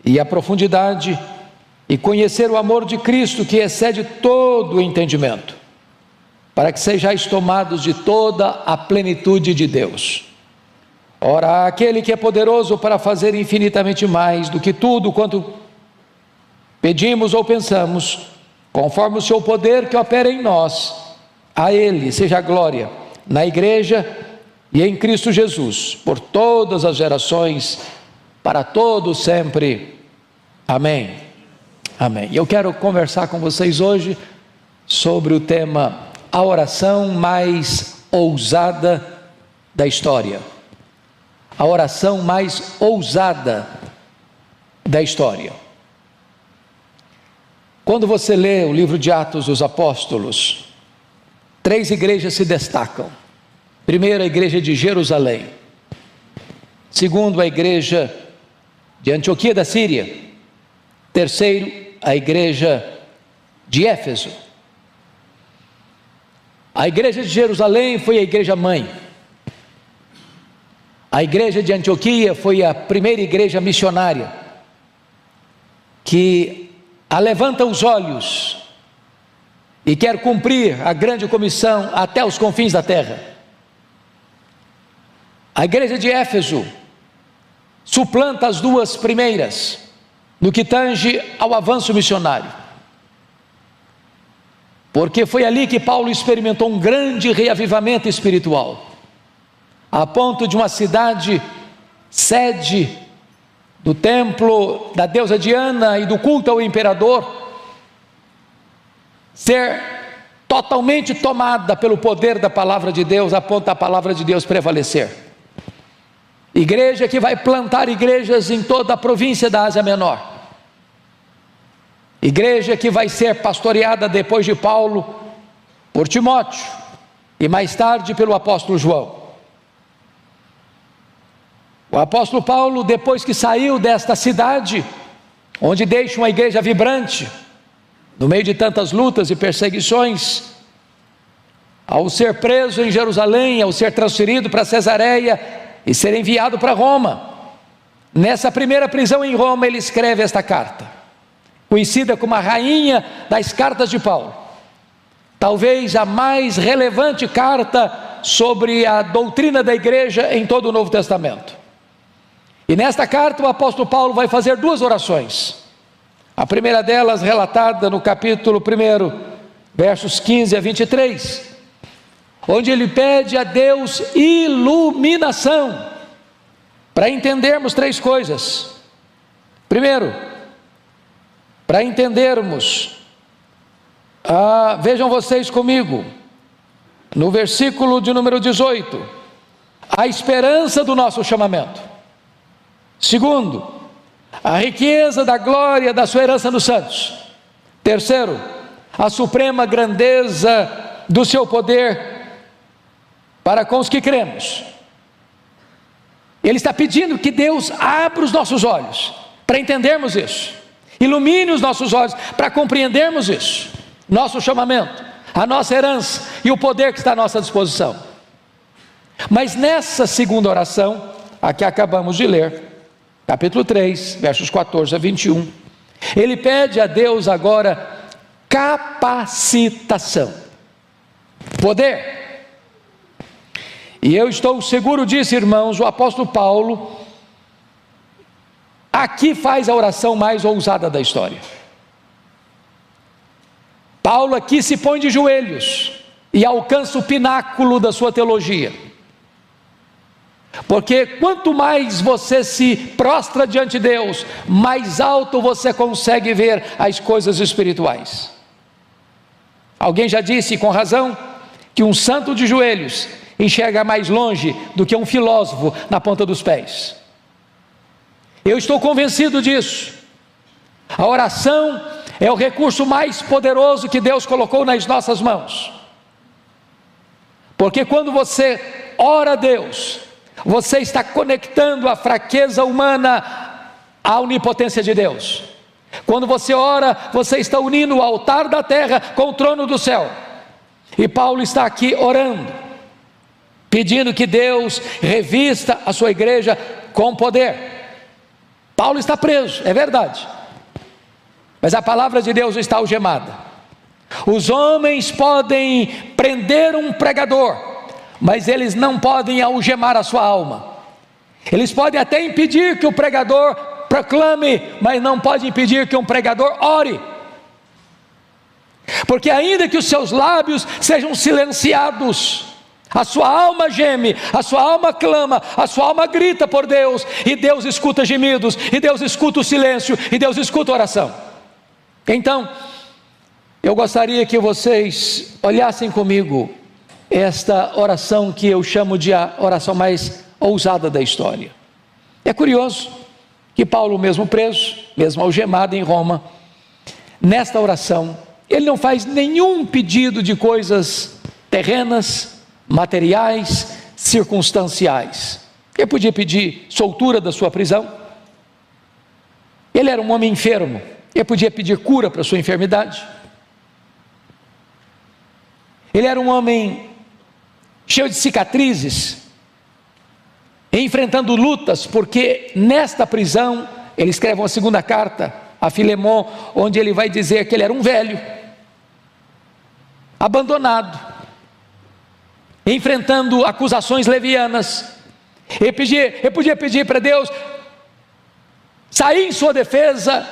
e a profundidade, e conhecer o amor de Cristo que excede todo o entendimento, para que sejais tomados de toda a plenitude de Deus. Ora, aquele que é poderoso para fazer infinitamente mais do que tudo quanto pedimos ou pensamos, conforme o seu poder que opera em nós, a Ele seja a glória na igreja e em Cristo Jesus, por todas as gerações, para todos sempre. Amém. Amém. Eu quero conversar com vocês hoje sobre o tema a oração mais ousada da história. A oração mais ousada da história. Quando você lê o livro de Atos dos Apóstolos, 3 igrejas se destacam. Primeiro, a igreja de Jerusalém. Segundo, a igreja de Antioquia da Síria. Terceiro, a igreja de Éfeso. A igreja de Jerusalém foi a igreja mãe. A igreja de Antioquia foi a primeira igreja missionária, que levanta os olhos e quer cumprir a grande comissão até os confins da terra. A igreja de Éfeso suplanta as duas primeiras, no que tange ao avanço missionário, porque foi ali que Paulo experimentou um grande reavivamento espiritual, a ponto de uma cidade sede do templo da deusa Diana e do culto ao imperador ser totalmente tomada pelo poder da palavra de Deus, a ponto da palavra de Deus prevalecer. Igreja que vai plantar igrejas em toda a província da Ásia Menor. Igreja que vai ser pastoreada depois de Paulo por Timóteo e mais tarde pelo apóstolo João. O apóstolo Paulo, depois que saiu desta cidade, onde deixa uma igreja vibrante, no meio de tantas lutas e perseguições, ao ser preso em Jerusalém, ao ser transferido para Cesareia e ser enviado para Roma, nessa primeira prisão em Roma, ele escreve esta carta, conhecida como a rainha das cartas de Paulo, talvez a mais relevante carta sobre a doutrina da igreja em todo o Novo Testamento. E nesta carta o apóstolo Paulo vai fazer 2 orações, a primeira delas relatada no capítulo 1, versos 15 a 23, onde ele pede a Deus iluminação, para entendermos 3 coisas. Primeiro, para entendermos, vejam vocês comigo, no versículo de número 18, a esperança do nosso chamamento. Segundo, a riqueza da glória da sua herança nos santos. Terceiro, a suprema grandeza do seu poder para com os que cremos. Ele está pedindo que Deus abra os nossos olhos para entendermos isso, ilumine os nossos olhos para compreendermos isso, nosso chamamento, a nossa herança e o poder que está à nossa disposição. Mas nessa segunda oração, a que acabamos de ler, capítulo 3, versos 14 a 21, ele pede a Deus agora capacitação, poder. E eu estou seguro disso, irmãos, o apóstolo Paulo aqui faz a oração mais ousada da história. Paulo aqui se põe de joelhos e alcança o pináculo da sua teologia, porque quanto mais você se prostra diante de Deus, mais alto você consegue ver as coisas espirituais. Alguém já disse com razão que um santo de joelhos enxerga mais longe do que um filósofo na ponta dos pés. Eu estou convencido disso. A oração é o recurso mais poderoso que Deus colocou nas nossas mãos. Porque quando você ora a Deus, você está conectando a fraqueza humana à onipotência de Deus. Quando você ora, você está unindo o altar da terra com o trono do céu. E Paulo está aqui orando, pedindo que Deus revista a sua igreja com poder. Paulo está preso, é verdade, mas a palavra de Deus está algemada. Os homens podem prender um pregador, mas eles não podem algemar a sua alma. Eles podem até impedir que o pregador proclame, mas não podem impedir que um pregador ore. Porque ainda que os seus lábios sejam silenciados, a sua alma geme, a sua alma clama, a sua alma grita por Deus, e Deus escuta gemidos, e Deus escuta o silêncio, e Deus escuta a oração. Então, eu gostaria que vocês olhassem comigo esta oração que eu chamo de a oração mais ousada da história. É curioso que Paulo, mesmo preso, mesmo algemado em Roma, nesta oração, ele não faz nenhum pedido de coisas terrenas, materiais, circunstanciais. Ele podia pedir soltura da sua prisão. Ele era um homem enfermo, ele podia pedir cura para a sua enfermidade. Ele era um homem cheio de cicatrizes, enfrentando lutas, porque nesta prisão, ele escreve uma segunda carta a Filemon, onde ele vai dizer que ele era um velho, abandonado, enfrentando acusações levianas. Ele podia pedir para Deus sair em sua defesa,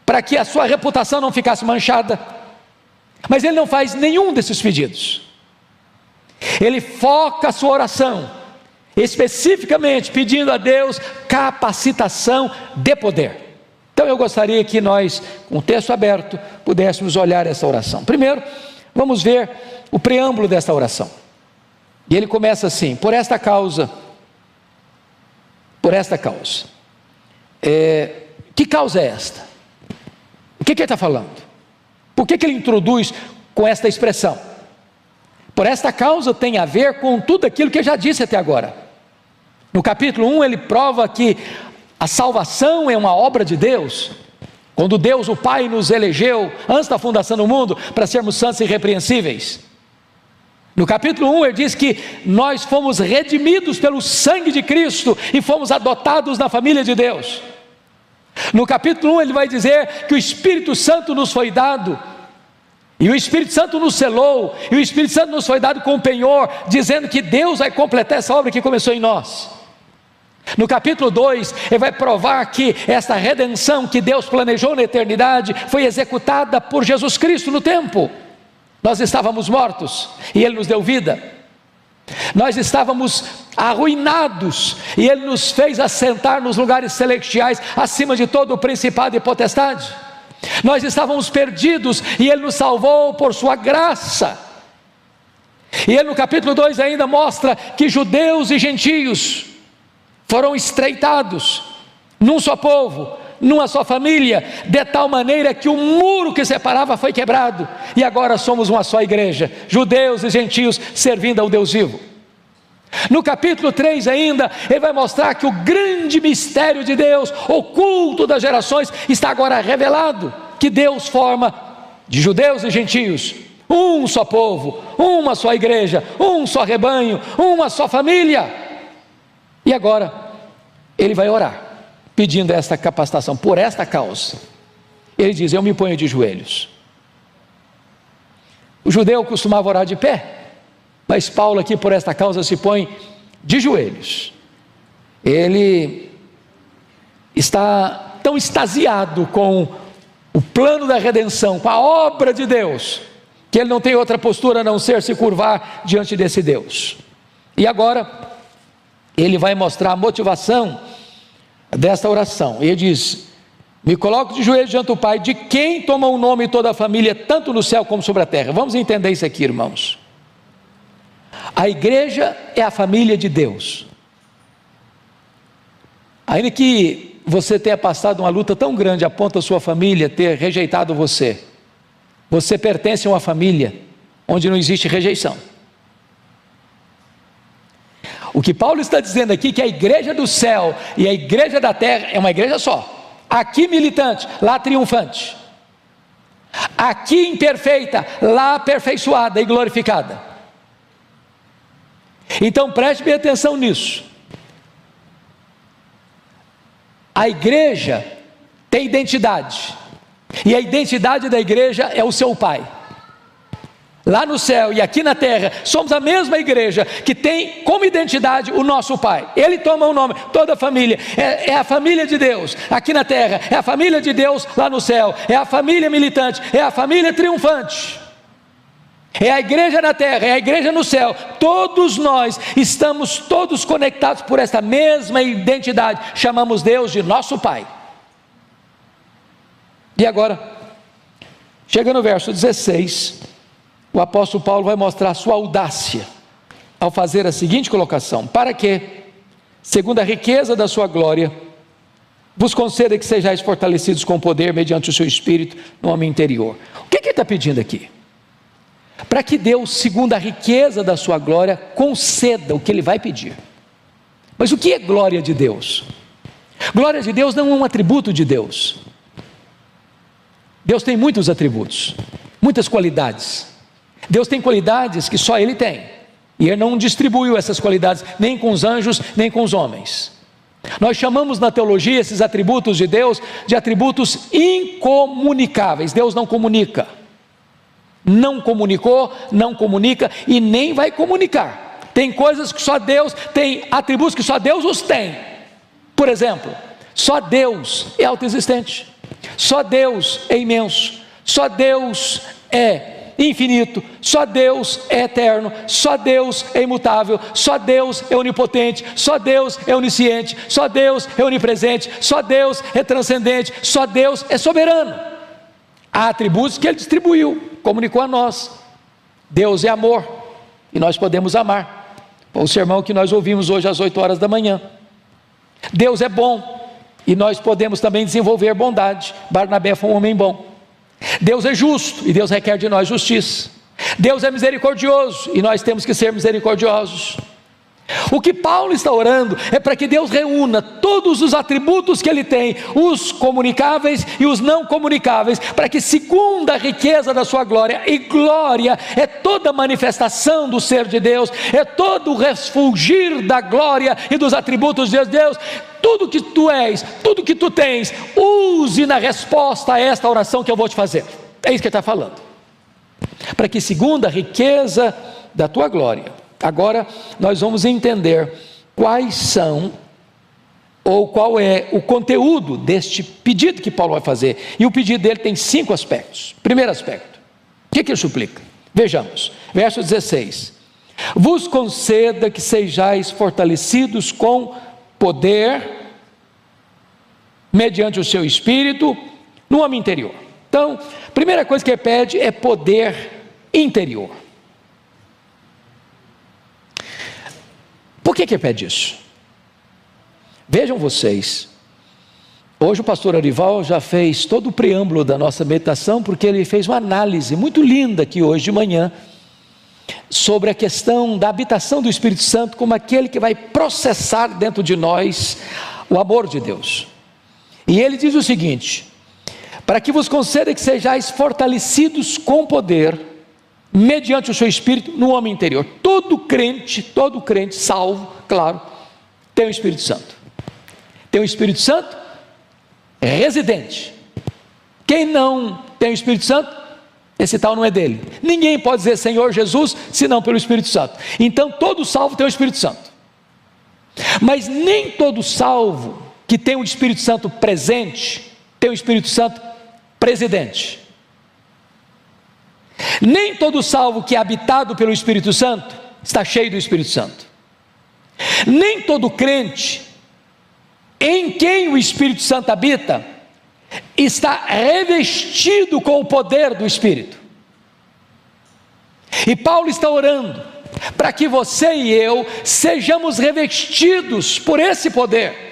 para que a sua reputação não ficasse manchada, mas ele não faz nenhum desses pedidos. Ele foca a sua oração especificamente pedindo a Deus capacitação de poder. Então eu gostaria que nós, com o texto aberto, pudéssemos olhar essa oração. Primeiro, vamos ver o preâmbulo desta oração. E ele começa assim: por esta causa. Que causa é esta? O que ele está falando? Por que ele introduz com esta expressão? Por esta causa tem a ver com tudo aquilo que eu já disse até agora. No capítulo 1 ele prova que a salvação é uma obra de Deus. Quando Deus o Pai nos elegeu antes da fundação do mundo para sermos santos e irrepreensíveis. No capítulo 1 ele diz que nós fomos redimidos pelo sangue de Cristo e fomos adotados na família de Deus. No capítulo 1 ele vai dizer que o Espírito Santo nos foi dado, e o Espírito Santo nos selou, e o Espírito Santo nos foi dado com o penhor, dizendo que Deus vai completar essa obra que começou em nós. No capítulo 2 ele vai provar que esta redenção que Deus planejou na eternidade foi executada por Jesus Cristo no tempo. Nós estávamos mortos e Ele nos deu vida. Nós estávamos arruinados e Ele nos fez assentar nos lugares celestiais, acima de todo o principado e potestade. Nós estávamos perdidos e Ele nos salvou por sua graça. E Ele no capítulo 2 ainda mostra que judeus e gentios foram estreitados num só povo, numa só família, de tal maneira que o muro que separava foi quebrado, e agora somos uma só igreja, judeus e gentios servindo ao Deus vivo. No capítulo 3 ainda, ele vai mostrar que o grande mistério de Deus, oculto das gerações, está agora revelado, que Deus forma de judeus e gentios um só povo, uma só igreja, um só rebanho, uma só família. E agora ele vai orar, pedindo esta capacitação. Por esta causa ele diz: eu me ponho de joelhos. O judeu costumava orar de pé, mas Paulo aqui, por esta causa, se põe de joelhos. Ele está tão extasiado com o plano da redenção, com a obra de Deus, que ele não tem outra postura a não ser se curvar diante desse Deus. E agora ele vai mostrar a motivação desta oração. Ele diz: me coloco de joelhos diante do Pai, de quem toma o nome toda a família, tanto no céu como sobre a terra. Vamos entender isso aqui, irmãos. A igreja é a família de Deus. Ainda que você tenha passado uma luta tão grande a ponto da sua família ter rejeitado você, você pertence a uma família onde não existe rejeição. O que Paulo está dizendo aqui é que a igreja do céu e a igreja da terra é uma igreja só. Aqui militante, lá triunfante. Aqui imperfeita, lá aperfeiçoada e glorificada. Então preste bem atenção nisso. A igreja tem identidade, e a identidade da igreja é o seu Pai. Lá no céu e aqui na terra, somos a mesma igreja que tem como identidade o nosso Pai. Ele toma o nome, toda a família, é a família de Deus, aqui na terra, é a família de Deus lá no céu, é a família militante, é a família triunfante. É a igreja na terra, é a igreja no céu. Todos nós estamos todos conectados por essa mesma identidade. Chamamos Deus de nosso Pai. E agora, chega no verso 16, o apóstolo Paulo vai mostrar a sua audácia ao fazer a seguinte colocação: para que, segundo a riqueza da sua glória, vos conceda que sejais fortalecidos com poder mediante o seu Espírito no homem interior. O que ele está pedindo aqui? Para que Deus, segundo a riqueza da sua glória, conceda o que Ele vai pedir. Mas o que é glória de Deus? Glória de Deus não é um atributo de Deus. Deus tem muitos atributos, muitas qualidades. Deus tem qualidades que só Ele tem, e Ele não distribuiu essas qualidades nem com os anjos, nem com os homens. Nós chamamos na teologia esses atributos de Deus de atributos incomunicáveis. Deus não comunica. Não comunicou, não comunica e nem vai comunicar. Tem coisas que só Deus, tem atributos que só Deus os tem. Por exemplo, só Deus é autoexistente, só Deus é imenso, só Deus é infinito, só Deus é eterno, só Deus é imutável, só Deus é onipotente, só Deus é onisciente, só Deus é onipresente, só Deus é transcendente, só Deus é soberano. Há atributos que Ele distribuiu, comunicou a nós. Deus é amor, e nós podemos amar. Foi o sermão que nós ouvimos hoje às 8 horas da manhã. Deus é bom, e nós podemos também desenvolver bondade. Barnabé foi um homem bom. Deus é justo, e Deus requer de nós justiça. Deus é misericordioso, e nós temos que ser misericordiosos. O que Paulo está orando é para que Deus reúna todos os atributos que Ele tem, os comunicáveis e os não comunicáveis, para que segundo a riqueza da sua glória, e glória é toda manifestação do ser de Deus, é todo o refulgir da glória e dos atributos de Deus. Tudo que tu és, tudo que tu tens, use na resposta a esta oração que eu vou te fazer. É isso que ele está falando. Para que segundo a riqueza da tua glória. Agora nós vamos entender quais são, ou qual é o conteúdo deste pedido que Paulo vai fazer. E o pedido dele tem 5 aspectos. Primeiro aspecto, o que ele suplica? Vejamos, verso 16: vos conceda que sejais fortalecidos com poder, mediante o seu Espírito, no homem interior. Então, a primeira coisa que ele pede é poder interior. Por que ele pede isso? Vejam vocês, hoje o pastor Arival já fez todo o preâmbulo da nossa meditação, porque ele fez uma análise muito linda aqui hoje de manhã, sobre a questão da habitação do Espírito Santo, como aquele que vai processar dentro de nós o amor de Deus. E ele diz o seguinte: para que vos conceda que sejais fortalecidos com poder, mediante o seu Espírito, no homem interior. Todo crente salvo, claro, tem o Espírito Santo. Tem o Espírito Santo residente. Quem não tem o Espírito Santo, esse tal não é dele. Ninguém pode dizer Senhor Jesus, senão pelo Espírito Santo. Então todo salvo tem o Espírito Santo. Mas nem todo salvo que tem o Espírito Santo presente, tem o Espírito Santo presidente. Nem todo salvo que é habitado pelo Espírito Santo está cheio do Espírito Santo. Nem todo crente em quem o Espírito Santo habita está revestido com o poder do Espírito. E Paulo está orando para que você e eu sejamos revestidos por esse poder.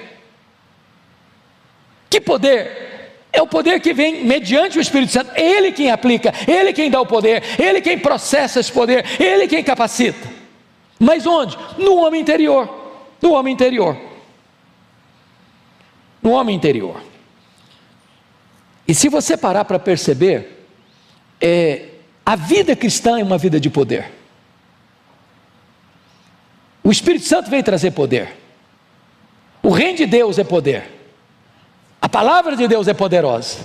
Que poder? É o poder que vem mediante o Espírito Santo. É Ele quem aplica, Ele quem dá o poder, Ele quem processa esse poder, Ele quem capacita. Mas onde? No homem interior. No homem interior. No homem interior. E se você parar para perceber, a vida cristã é uma vida de poder. O Espírito Santo veio trazer poder. O reino de Deus é poder. A palavra de Deus é poderosa.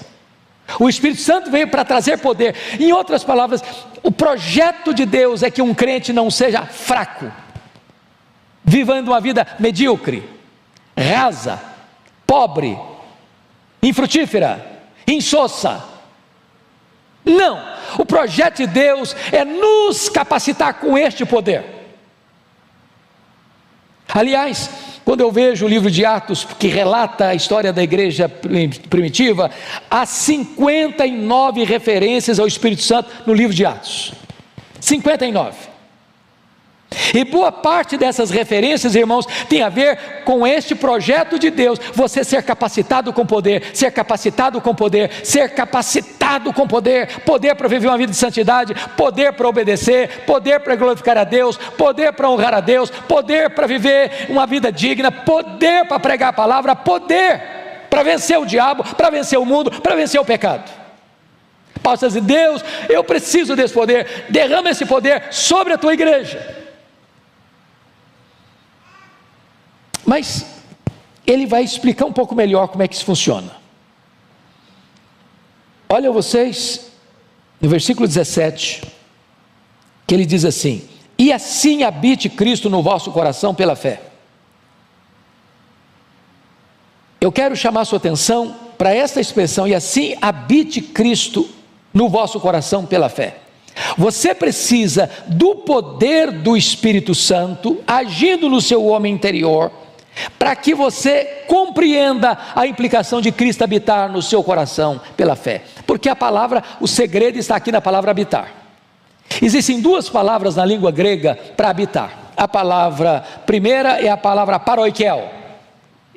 O Espírito Santo veio para trazer poder. Em outras palavras, o projeto de Deus é que um crente não seja fraco, vivendo uma vida medíocre, rasa, pobre, infrutífera, insossa. Não, o projeto de Deus é nos capacitar com este poder. Aliás, quando eu vejo o livro de Atos, que relata a história da igreja primitiva, há 59 referências ao Espírito Santo no livro de Atos. 59. E boa parte dessas referências, irmãos, tem a ver com este projeto de Deus, você ser capacitado com poder, ser capacitado com poder, ser capacitado com poder, poder para viver uma vida de santidade, poder para obedecer, poder para glorificar a Deus, poder para honrar a Deus, poder para viver uma vida digna, poder para pregar a palavra, poder para vencer o diabo, para vencer o mundo, para vencer o pecado. Paulo está dizendo: Deus, eu preciso desse poder, derrama esse poder sobre a tua igreja. Mas ele vai explicar um pouco melhor como é que isso funciona. Olha vocês, no versículo 17, que ele diz assim: e assim habite Cristo no vosso coração pela fé. Eu quero chamar a sua atenção para esta expressão: e assim habite Cristo no vosso coração pela fé. Você precisa do poder do Espírito Santo agindo no seu homem interior, para que você compreenda a implicação de Cristo habitar no seu coração pela fé. Porque a palavra, o segredo está aqui na palavra habitar. Existem duas palavras na língua grega para habitar. A palavra primeira é a palavra paroikel,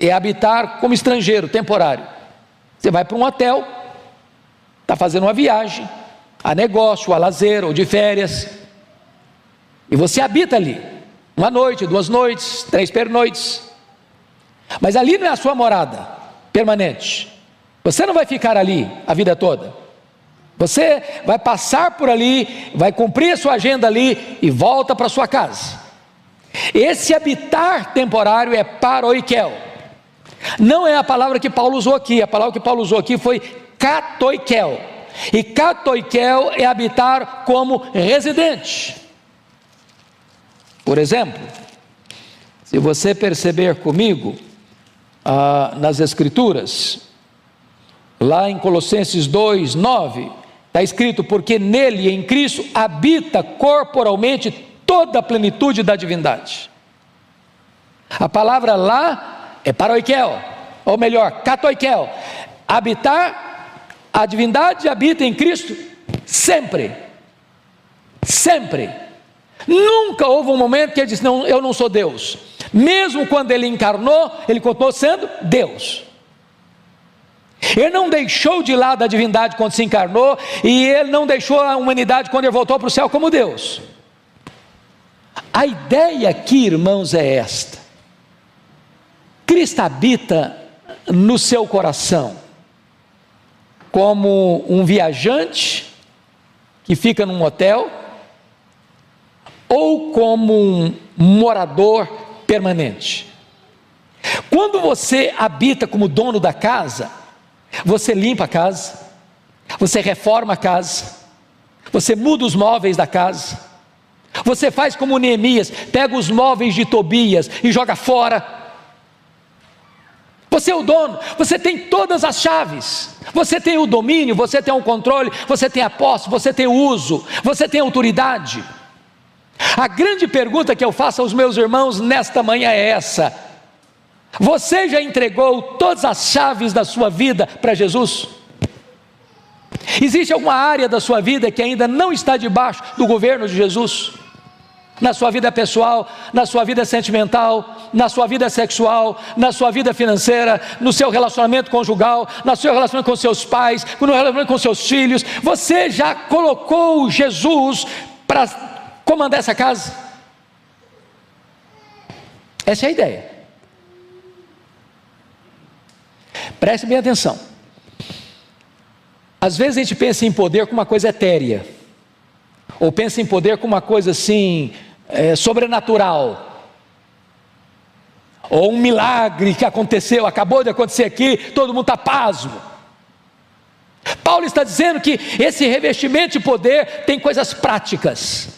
é habitar como estrangeiro, temporário. Você vai para um hotel, está fazendo uma viagem, a negócio, a lazer ou de férias, e você habita ali, uma noite, 2 noites, 3 pernoites. Mas ali não é a sua morada permanente. Você não vai ficar ali a vida toda. Você vai passar por ali, vai cumprir a sua agenda ali e volta para sua casa. Esse habitar temporário é paroikel. Não é a palavra que Paulo usou aqui. A palavra que Paulo usou aqui foi katoikel. E katoikel é habitar como residente. Por exemplo, se você perceber comigo, nas Escrituras, lá em Colossenses 2:9, está escrito: porque nele, em Cristo, habita corporalmente toda a plenitude da divindade. A palavra lá é paroikel, ou melhor, katoikel. Habitar, a divindade habita em Cristo sempre. Sempre. Nunca houve um momento que ele disse: não, eu não sou Deus. Mesmo quando ele encarnou, ele continuou sendo Deus. Ele não deixou de lado a divindade quando se encarnou, e ele não deixou a humanidade quando ele voltou para o céu como Deus. A ideia aqui, irmãos, é esta: Cristo habita no seu coração como um viajante que fica num hotel, ou como um morador permanente. Quando você habita como dono da casa, você limpa a casa, você reforma a casa, você muda os móveis da casa, você faz como Neemias, pega os móveis de Tobias e joga fora. Você é o dono, você tem todas as chaves, você tem o domínio, você tem o controle, você tem a posse, você tem o uso, você tem a autoridade. A grande pergunta que eu faço aos meus irmãos nesta manhã é essa: você já entregou todas as chaves da sua vida para Jesus? Existe alguma área da sua vida que ainda não está debaixo do governo de Jesus? na sua vida pessoal, na sua vida sentimental, na sua vida sexual, na sua vida financeira, no seu relacionamento conjugal, no seu relacionamento com seus pais, no relacionamento com seus filhos. Você já colocou Jesus para comandar essa casa? Essa é a ideia. Preste bem atenção. Às vezes a gente pensa em poder como uma coisa etérea, ou pensa em poder como uma coisa assim, sobrenatural, ou um milagre que aconteceu, acabou de acontecer aqui, todo mundo está pasmo. Paulo está dizendo que esse revestimento de poder tem coisas práticas.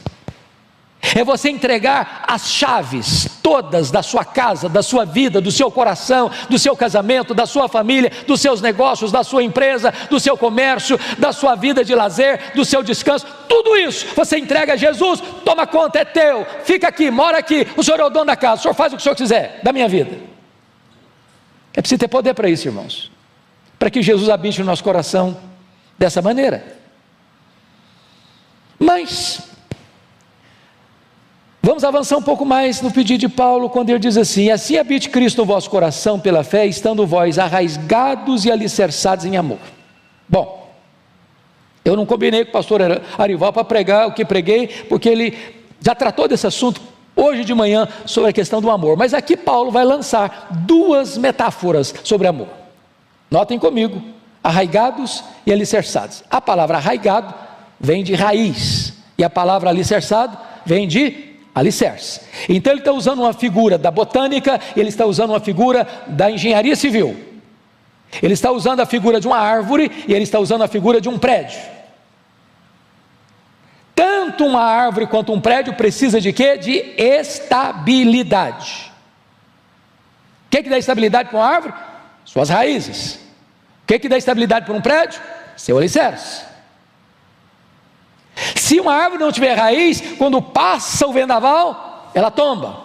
É você entregar as chaves todas da sua casa, da sua vida, do seu coração, do seu casamento, da sua família, dos seus negócios, da sua empresa, do seu comércio, da sua vida de lazer, do seu descanso, tudo isso você entrega a Jesus. Toma conta, é teu, fica aqui, mora aqui, o Senhor é o dono da casa, o Senhor faz o que o Senhor quiser da minha vida. É preciso ter poder para isso, irmãos, para que Jesus habite no nosso coração dessa maneira. Mas vamos avançar um pouco mais no pedido de Paulo, quando ele diz assim: assim habite Cristo no vosso coração pela fé, estando vós arraigados e alicerçados em amor. Bom, eu não combinei com o pastor Arival para pregar o que preguei, porque ele já tratou desse assunto hoje de manhã, sobre a questão do amor, mas aqui Paulo vai lançar duas metáforas sobre amor. Notem comigo: arraigados e alicerçados. A palavra arraigado vem de raiz, e a palavra alicerçado vem de alicerce. Então ele está usando uma figura da botânica, ele está usando uma figura da engenharia civil, ele está usando a figura de uma árvore, e ele está usando a figura de um prédio. Tanto uma árvore quanto um prédio precisa de quê? De estabilidade. O que dá estabilidade para uma árvore? Suas raízes. O que dá estabilidade para um prédio? Seu alicerce. Se uma árvore não tiver raiz, quando passa o vendaval, ela tomba.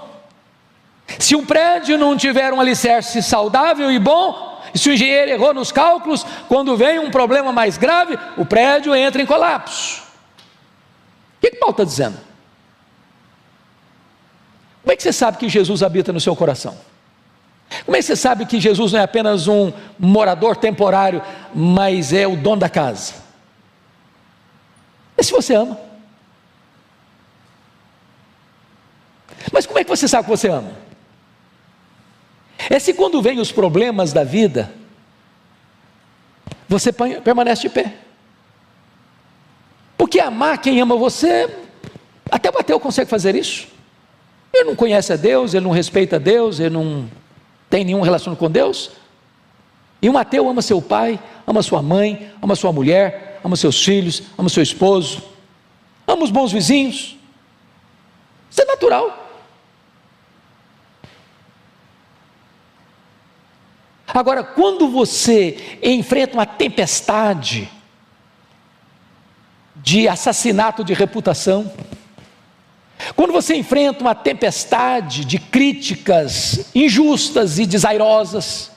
Se um prédio não tiver um alicerce saudável e bom, se o engenheiro errou nos cálculos, quando vem um problema mais grave, o prédio entra em colapso. O que Paulo está dizendo? Como é que você sabe que Jesus habita no seu coração? Como é que você sabe que Jesus não é apenas um morador temporário, mas é o dono da casa? É se você ama. Mas como é que você sabe que você ama? É se quando vem os problemas da vida, você permanece de pé. Porque amar quem ama você, até o ateu consegue fazer isso. Ele não conhece a Deus, ele não respeita a Deus, ele não tem nenhum relacionamento com Deus. E um ateu ama seu pai, ama sua mãe, ama sua mulher, ama seus filhos, ama seu esposo, ama os bons vizinhos. Isso é natural. Agora, quando você enfrenta uma tempestade de assassinato de reputação, quando você enfrenta uma tempestade de críticas injustas e desairosas,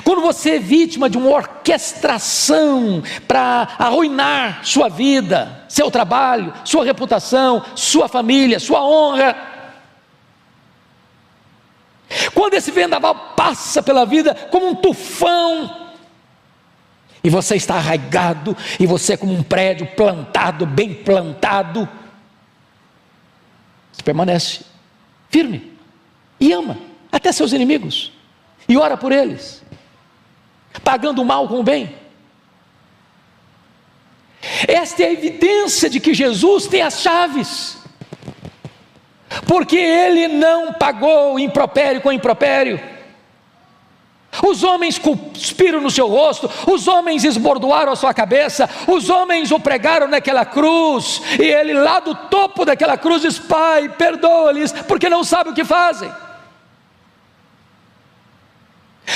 quando você é vítima de uma orquestração para arruinar sua vida, seu trabalho, sua reputação, sua família, sua honra, quando esse vendaval passa pela vida como um tufão, e você está arraigado, e você é como um prédio plantado, bem plantado, você permanece firme, e ama até seus inimigos, e ora por eles, pagando o mal com o bem. Esta é a evidência de que Jesus tem as chaves, porque ele não pagou impropério com impropério. Os homens cuspiram no seu rosto, os homens esbordoaram a sua cabeça, os homens o pregaram naquela cruz, e ele lá do topo daquela cruz diz: Pai, perdoa-lhes, porque não sabem o que fazem.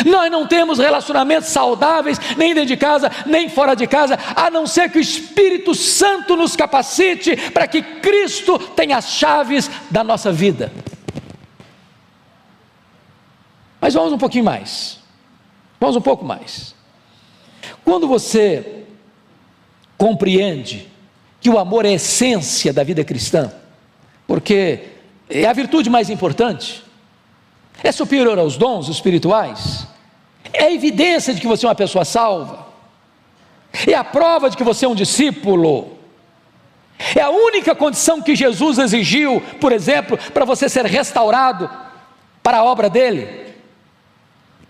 Nós não temos relacionamentos saudáveis, nem dentro de casa, nem fora de casa, a não ser que o Espírito Santo nos capacite para que Cristo tenha as chaves da nossa vida. Mas vamos um pouquinho mais, vamos um pouco mais. Quando você compreende que o amor é a essência da vida cristã, porque é a virtude mais importante, é superior aos dons espirituais, é a evidência de que você é uma pessoa salva, é a prova de que você é um discípulo, é a única condição que Jesus exigiu, por exemplo, para você ser restaurado para a obra dele.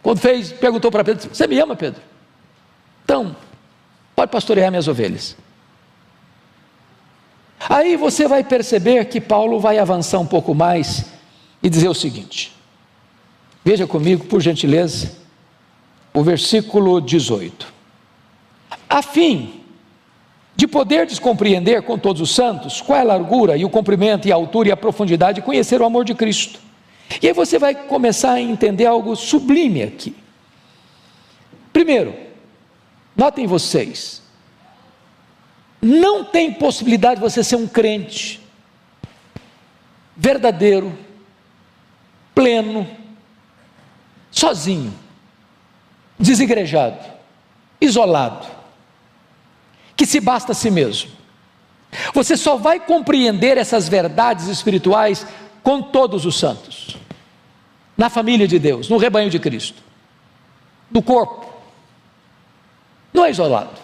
Quando perguntou para Pedro: você me ama, Pedro? Então, pode pastorear minhas ovelhas. Aí você vai perceber que Paulo vai avançar um pouco mais e dizer o seguinte, veja comigo, por gentileza, o versículo 18: a fim de poderdes compreender com todos os santos qual é a largura e o comprimento e a altura e a profundidade, e conhecer o amor de Cristo. E aí você vai começar a entender algo sublime aqui. Primeiro, notem vocês, não tem possibilidade de você ser um crente verdadeiro, pleno, sozinho, desigrejado, isolado, que se basta a si mesmo. Você só vai compreender essas verdades espirituais com todos os santos, na família de Deus, no rebanho de Cristo, no corpo. Não é isolado,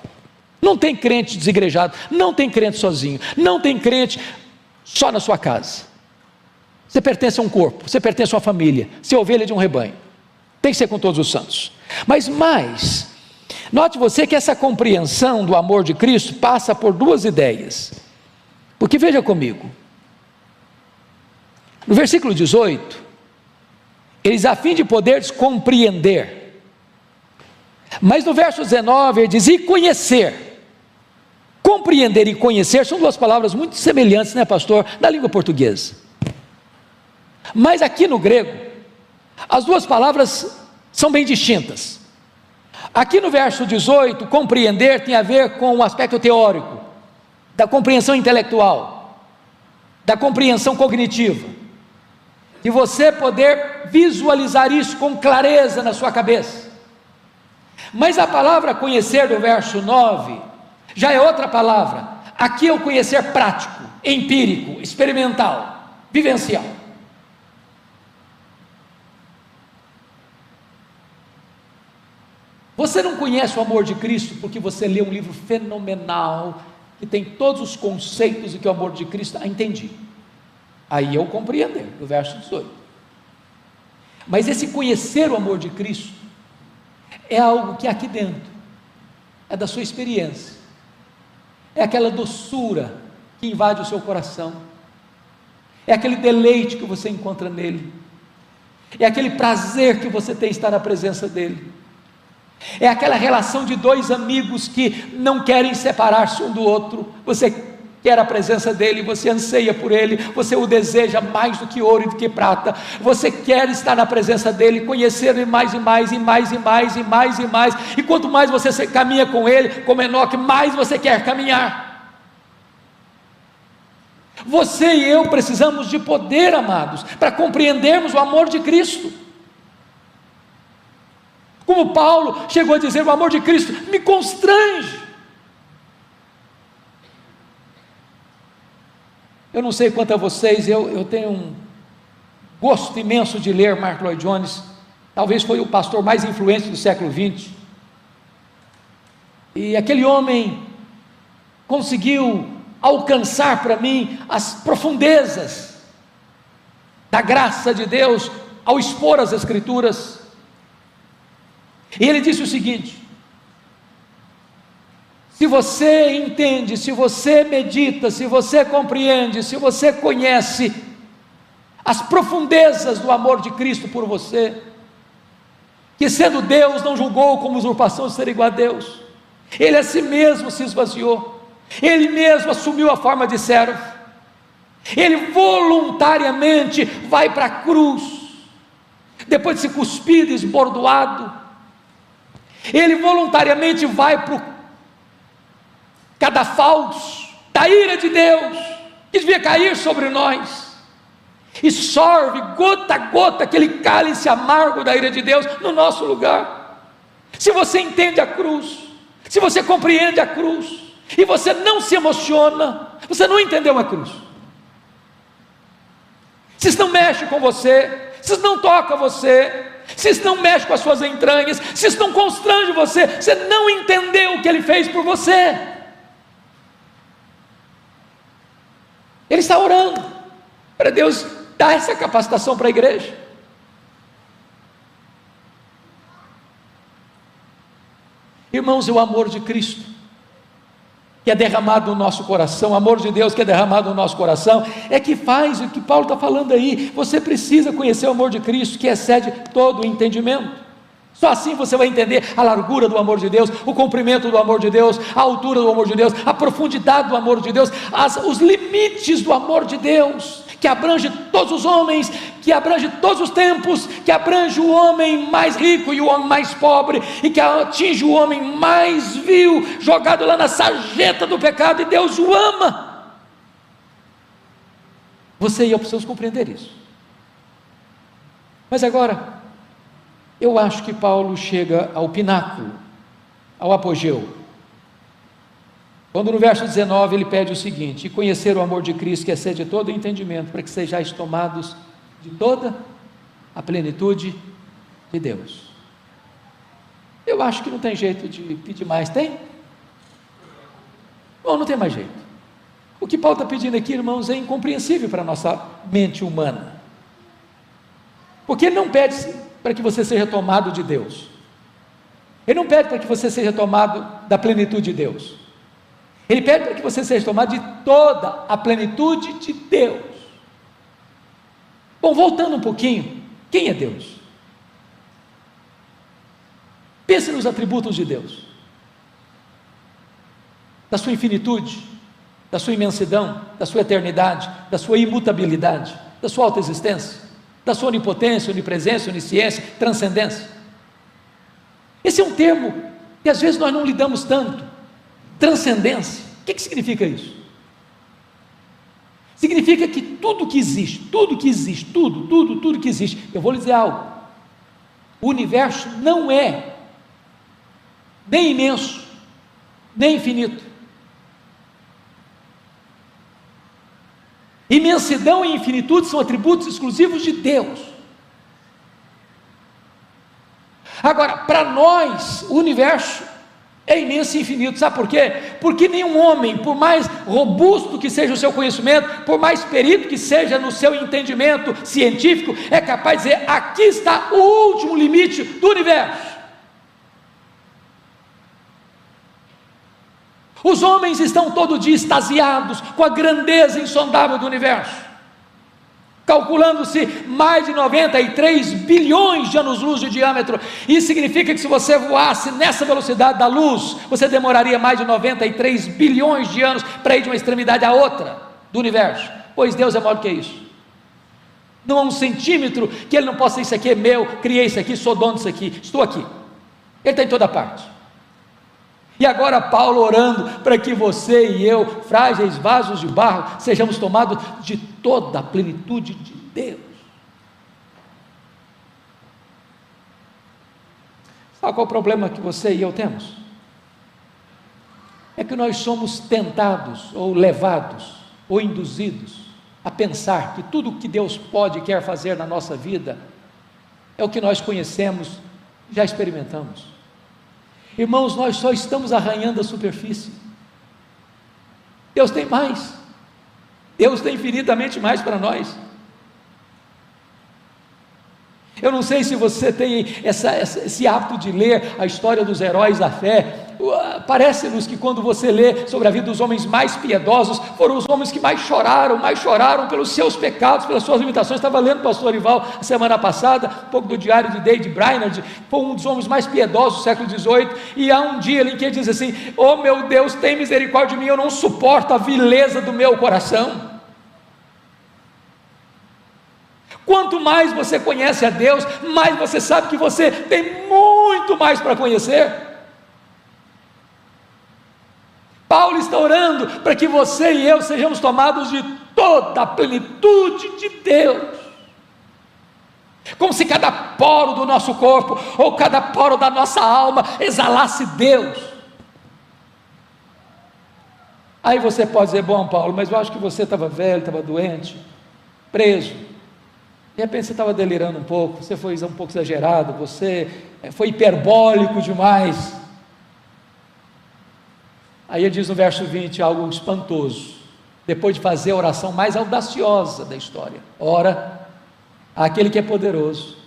não tem crente desigrejado, não tem crente sozinho, não tem crente só na sua casa. Você pertence a um corpo, você pertence a uma família, você é ovelha de um rebanho, tem que ser com todos os santos. Mas mais, note você que essa compreensão do amor de Cristo passa por duas ideias, porque veja comigo, no versículo 18, eles a fim de poderes compreender, mas no verso 19 ele diz: e conhecer. Compreender e conhecer são duas palavras muito semelhantes, né, pastor, na língua portuguesa, mas aqui no grego, as duas palavras são bem distintas. Aqui no verso 18, compreender tem a ver com o aspecto teórico, da compreensão intelectual, da compreensão cognitiva, e você poder visualizar isso com clareza na sua cabeça. Mas a palavra conhecer do verso 9, já é outra palavra. Aqui é o conhecer prático, empírico, experimental, vivencial. Você não conhece o amor de Cristo porque você lê um livro fenomenal, que tem todos os conceitos de que o amor de Cristo, entendi. Aí eu compreender, no verso 18. Mas esse conhecer o amor de Cristo, é algo que é aqui dentro, é da sua experiência, é aquela doçura que invade o seu coração, é aquele deleite que você encontra nele, é aquele prazer que você tem em estar na presença dele, é aquela relação de dois amigos que não querem separar-se um do outro. Você quer a presença dele, você anseia por ele, você o deseja mais do que ouro e do que prata, você quer estar na presença dele, conhecer ele mais e mais e mais e mais e mais e mais, e quanto mais você caminha com ele, como Enoque, mais você quer caminhar. Você e eu precisamos de poder, amados, para compreendermos o amor de Cristo. Como Paulo chegou a dizer, o amor de Cristo me constrange. Eu não sei quanto a vocês, eu tenho um gosto imenso de ler Martyn Lloyd-Jones, talvez foi o pastor mais influente do século XX, e aquele homem conseguiu alcançar para mim as profundezas da graça de Deus, ao expor as Escrituras, e ele disse o seguinte: se você entende, se você medita, se você compreende, se você conhece as profundezas do amor de Cristo por você, que sendo Deus não julgou como usurpação ser igual a Deus, ele a si mesmo se esvaziou, ele mesmo assumiu a forma de servo, ele voluntariamente vai para a cruz, depois de se cuspido, esbordoado, ele voluntariamente vai para o cadafalso da ira de Deus, que devia cair sobre nós, e sorve gota a gota aquele cálice amargo da ira de Deus no nosso lugar. Se você entende a cruz, se você compreende a cruz, e você não se emociona, você não entendeu a cruz. se isso não mexe com você, se isso não toca você, se isso não mexe com as suas entranhas, se isso não constrange você, você não entendeu o que Ele fez por você. Ele está orando para Deus dar essa capacitação para a igreja. Irmãos, é o amor de Cristo que é derramado no nosso coração, o amor de Deus que é derramado no nosso coração, é que faz o que Paulo está falando aí. Você precisa conhecer o amor de Cristo, que excede todo o entendimento. Só assim você vai entender a largura do amor de Deus, o comprimento do amor de Deus, a altura do amor de Deus, a profundidade do amor de Deus, os limites do amor de Deus, que abrange todos os homens, que abrange todos os tempos, que abrange o homem mais rico e o homem mais pobre, e que atinge o homem mais vil, jogado lá na sarjeta do pecado, e Deus o ama. Você e eu precisamos compreender isso. Mas agora, eu acho que Paulo chega ao pináculo, ao apogeu, quando no verso 19 ele pede o seguinte: e conhecer o amor de Cristo, que excede todo o entendimento, para que sejais tomados de toda a plenitude de Deus. Eu acho que não tem jeito de pedir mais, tem? Bom, não tem mais jeito. O que Paulo está pedindo aqui, irmãos, é incompreensível para a nossa mente humana, porque ele não pede para que você seja tomado de Deus, ele não pede para que você seja tomado da plenitude de Deus, ele pede para que você seja tomado de toda a plenitude de Deus. Bom, voltando um pouquinho, quem é Deus? Pense nos atributos de Deus, da sua infinitude, da sua imensidão, da sua eternidade, da sua imutabilidade, da sua autoexistência, da sua onipotência, onipresença, onisciência, transcendência. Esse é um termo que às vezes nós não lidamos tanto. Transcendência, o que significa isso? Significa que tudo que existe, tudo que existe, eu vou lhe dizer algo: o universo não é nem imenso, nem infinito. Imensidão e infinitude são atributos exclusivos de Deus. Agora, para nós, o universo é imenso e infinito. Sabe por quê? Porque nenhum homem, por mais robusto que seja o seu conhecimento, por mais perito que seja no seu entendimento científico, é capaz de dizer: aqui está o último limite do universo. Os homens estão todo dia extasiados com a grandeza insondável do universo, calculando-se mais de 93 bilhões de anos-luz de diâmetro. Isso significa que se você voasse nessa velocidade da luz, você demoraria mais de 93 bilhões de anos para ir de uma extremidade à outra do universo, pois Deus é maior do que isso. Não há um centímetro que Ele não possa dizer: isso aqui é meu, criei isso aqui, sou dono disso aqui, estou aqui. Ele está em toda parte. E agora Paulo orando para que você e eu, frágeis vasos de barro, sejamos tomados de toda a plenitude de Deus. Sabe qual é o problema que você e eu temos? É que nós somos tentados, ou levados, ou induzidos a pensar que tudo o que Deus pode e quer fazer na nossa vida é o que nós conhecemos, já experimentamos. Irmãos, nós só estamos arranhando a superfície. Deus tem mais. Deus tem infinitamente mais para nós. Eu não sei se você tem esse hábito de ler a história dos heróis da fé. Parece-nos que quando você lê sobre a vida dos homens mais piedosos, foram os homens que mais choraram pelos seus pecados, pelas suas limitações. Estava lendo o pastor Orival a semana passada, um pouco do diário de David Brainerd. Foi um dos homens mais piedosos do século XVIII, e há um dia em que ele diz assim: oh meu Deus, tem misericórdia de mim, eu não suporto a vileza do meu coração. Quanto mais você conhece a Deus, mais você sabe que você tem muito mais para conhecer. Paulo está orando para que você e eu sejamos tomados de toda a plenitude de Deus, como se cada poro do nosso corpo, ou cada poro da nossa alma, exalasse Deus. Aí você pode dizer: bom, Paulo, mas eu acho que você estava velho, estava doente, preso, De repente você estava delirando um pouco, você foi um pouco exagerado, você foi hiperbólico demais. Aí ele diz no verso 20 algo espantoso, depois de fazer a oração mais audaciosa da história: ora àquele que é poderoso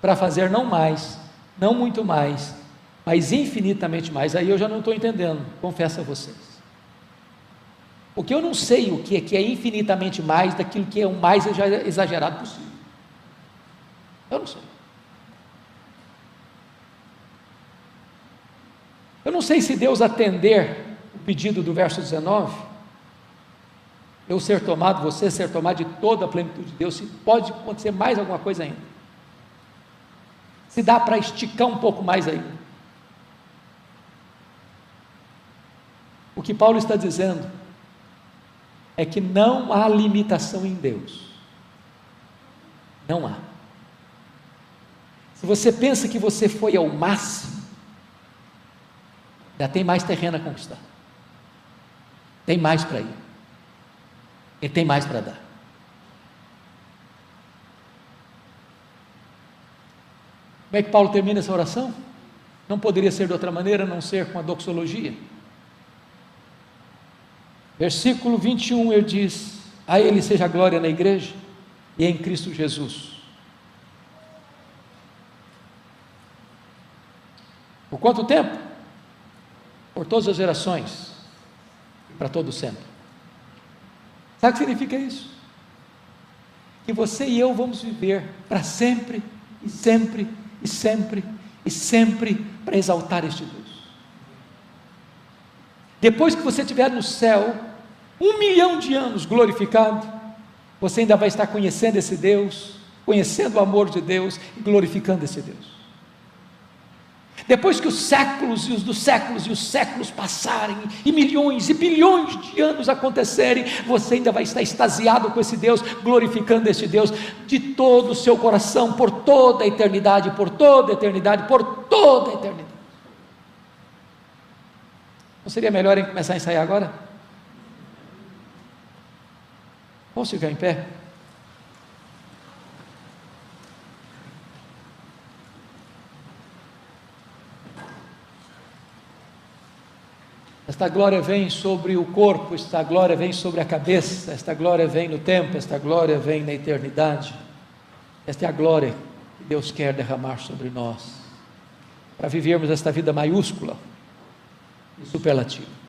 para fazer não mais, não muito mais, mas infinitamente mais. Aí eu já não estou entendendo, confesso a vocês, porque eu não sei o que é infinitamente mais daquilo que é o mais exagerado possível. Eu não sei. Eu não sei se Deus atender o pedido do verso 19, eu ser tomado, você ser tomado de toda a plenitude de Deus, se pode acontecer mais alguma coisa ainda, se dá para esticar um pouco mais ainda. O que Paulo está dizendo é que não há limitação em Deus, não há. Se você pensa que você foi ao máximo, já tem mais terreno a conquistar, tem mais para ir, Ele tem mais para dar. Como é que Paulo termina essa oração? Não poderia ser de outra maneira, a não ser com a doxologia. Versículo 21, ele diz: a Ele seja a glória na igreja e em Cristo Jesus, por quanto tempo? Por todas as gerações, para todo sempre. Sabe o que significa isso? Que você e eu vamos viver para sempre, e sempre, e sempre, e sempre, para exaltar este Deus. Depois que você estiver no céu, 1 milhão de anos glorificado, você ainda vai estar conhecendo esse Deus, conhecendo o amor de Deus e glorificando esse Deus. Depois que os séculos e os dos séculos e os séculos passarem, e milhões e bilhões de anos acontecerem, você ainda vai estar extasiado com esse Deus, glorificando esse Deus de todo o seu coração, por toda a eternidade, por toda a eternidade, por toda a eternidade. Não seria melhor em começar a ensaiar agora? Vamos ficar em pé? Esta glória vem sobre o corpo, esta glória vem sobre a cabeça, esta glória vem no tempo, esta glória vem na eternidade. Esta é a glória que Deus quer derramar sobre nós, para vivermos esta vida maiúscula e superlativa.